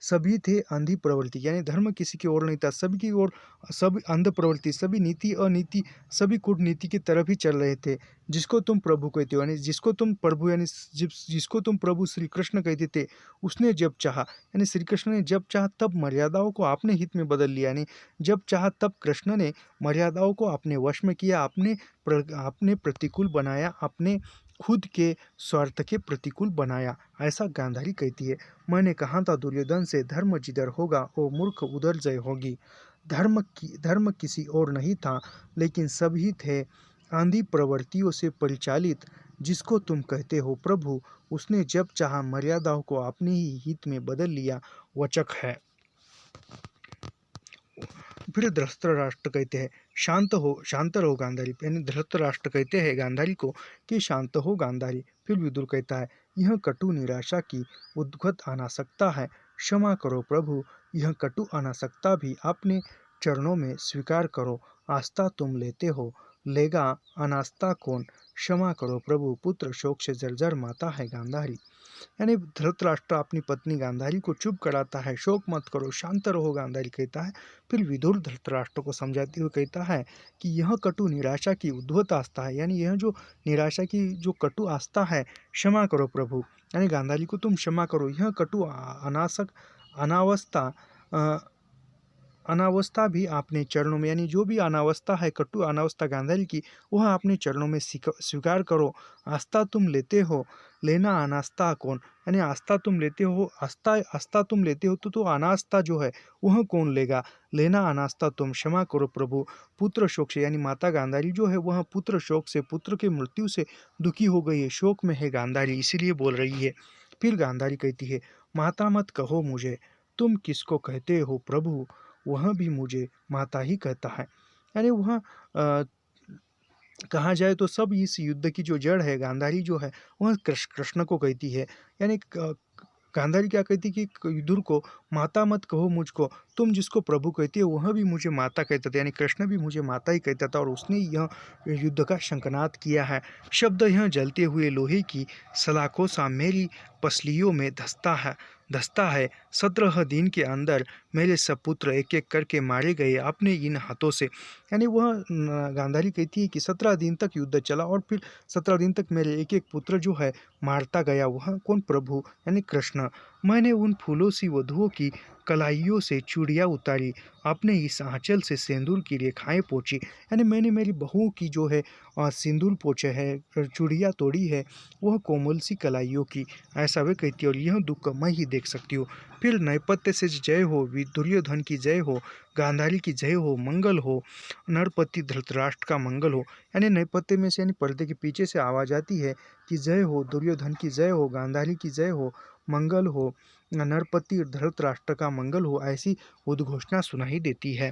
सभी थे अंधी प्रवृत्ति, यानी धर्म किसी की ओर नहीं था, सभी की ओर सब अंध प्रवृत्ति, सभी नीति अनीति, सभी कूटनीति की तरफ ही चल रहे थे। जिसको तुम प्रभु कहते हो, यानी जिसको तुम प्रभु, यानी जिसको तुम प्रभु श्री कृष्ण कहते थे, उसने जब चाहा, यानी श्री कृष्ण ने जब चाहा तब मर्यादाओं को अपने हित में बदल लिया, यानी जब चाहा तब कृष्ण ने मर्यादाओं को अपने वश में किया, अपने प्रतिकूल बनाया, अपने खुद के स्वार्थ के प्रतिकूल बनाया, ऐसा गांधारी कहती है। मैंने कहा था दुर्योधन से, धर्म जिधर होगा वो मूर्ख उधर जय होगी। धर्म किसी और नहीं था, लेकिन सभी थे आंधी प्रवृत्तियों से परिचालित, जिसको तुम कहते हो प्रभु, उसने जब चाहा मर्यादाओं को अपने ही हित में बदल लिया, वचक है। फिर धृतराष्ट्र कहते हैं, शांत रहो गांधारी, यानी धृतराष्ट्र कहते हैं गांधारी को कि शांत हो गांधारी। फिर विदुर कहता है, यह कटु निराशा की उद्गत अनासक्ता है, क्षमा करो प्रभु, यह कटु अनासक्ता भी अपने चरणों में स्वीकार करो। आस्था तुम लेते हो, लेगा अनास्था कौन, क्षमा करो प्रभु, पुत्र शोक से जर्जर माता है गांधारी। यानी धृतराष्ट्र अपनी पत्नी गांधारी को चुप कराता है, शोक मत करो, शांत रहो गांधारी कहता है। फिर विदुर धृतराष्ट्र को समझाते हुए कहता है कि यह कटु निराशा की उद्भत आस्था है, यानी यह जो निराशा की जो कटु आस्था है, क्षमा करो प्रभु, यानी गांधारी को तुम क्षमा करो। यह कटु अनावस्था अनावस्था भी आपने चरणों में, यानी जो भी अनावस्था है, कटु अनावस्था गांधारी की, वह अपने चरणों में स्वीकार करो। आस्था तुम लेते हो, लेना अनास्था कौन, यानी आस्था तुम लेते हो, आस्था तुम लेते हो तो अनास्था जो है वह कौन लेगा, लेना अनास्था तुम, क्षमा करो प्रभु, पुत्र शोक से, यानी माता गांधारी जो है वह पुत्र शोक से, पुत्र की मृत्यु से दुखी हो गई है, शोक में है गांधारी, इसीलिए बोल रही है। फिर गांधारी कहती है, माता मत कहो मुझे, तुम किसको कहते हो प्रभु, वह भी मुझे माता ही कहता है। यानी वह कहा जाए तो सब इस युद्ध की जो जड़ है गांधारी जो है वह कृष्ण को कहती है। यानी गांधारी क्या कहती कि विदुर को, माता मत कहो मुझको, तुम जिसको प्रभु कहती है वह भी मुझे माता कहता था, यानी कृष्ण भी मुझे माता ही कहता था, और उसने यह युद्ध का शंखनाद किया है। शब्द यह जलते हुए लोहे की सलाखों सा मेरी पसलियों में धंसता है। 17 दिन के अंदर मेरे सब पुत्र एक एक करके मारे गए अपने इन हाथों से। यानी वह गांधारी कहती है कि 17 दिन तक युद्ध चला, और फिर 17 दिन तक मेरे एक एक पुत्र जो है मारता गया, वह कौन, प्रभु यानी कृष्ण। मैंने उन फूलों सी वधुओं की कलाइयों से चूड़ियाँ उतारी, अपने इस आंचल से सिंदूर की रेखाएं पोंछी। यानी मैंने मेरी बहुओं की जो है सिंदूर पोंछे है, चूड़ियाँ तोड़ी है, वह कोमल सी कलाइयों की, ऐसा वे कहती है। और यह दुख मैं ही देख सकती हूँ। फिर नैपत्य से जय हो, दुर्योधन की जय हो, गांधारी की जय हो, मंगल हो, नरपति धृतराष्ट्र का मंगल हो। यानी नैपत्य में से, यानी पर्दे के पीछे से आवाज़ आती है कि जय हो, दुर्योधन की जय हो, गांधारी की जय हो, मंगल हो, नरपति धृतराष्ट्र का मंगल हो, ऐसी उद्घोषणा सुनाई देती है।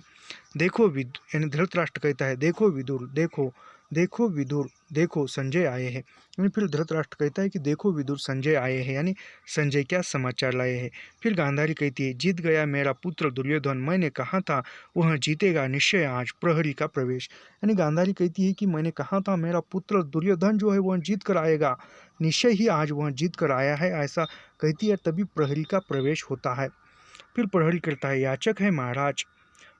देखो यानी धृतराष्ट्र कहता है, देखो विदुर, देखो देखो विदुर, देखो संजय आए हैं। यानी फिर धृतराष्ट्र कहता है कि देखो विदुर, संजय आए हैं, यानी संजय क्या समाचार लाए हैं। फिर गांधारी कहती है, जीत गया मेरा पुत्र दुर्योधन, मैंने कहा था वह जीतेगा निश्चय आज प्रहरी का प्रवेश। यानी गांधारी कहती है कि मैंने कहा था मेरा पुत्र दुर्योधन जो है वह जीत कर आएगा, निश्चय ही आज वह जीत कर आया है, ऐसा कहती है। तभी प्रहरी का प्रवेश होता है। फिर प्रहरी करता है, याचक है महाराज।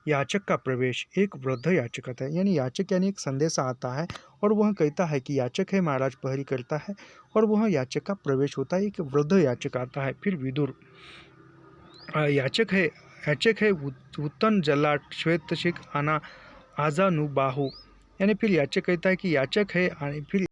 याचक का प्रवेश, एक वृद्ध याचक आता है। यानी याचक यानी एक संदेशा आता है और वह कहता है कि याचक है महाराज, प्रहरी करता है और वह याचक का प्रवेश होता है। एक वृद्ध याचक आता है। फिर विदुर, याचक है उत्तन जलाट श्वेत शिख आना आजानुबाहु। यानी फिर याचक कहता है कि याचक है, फिर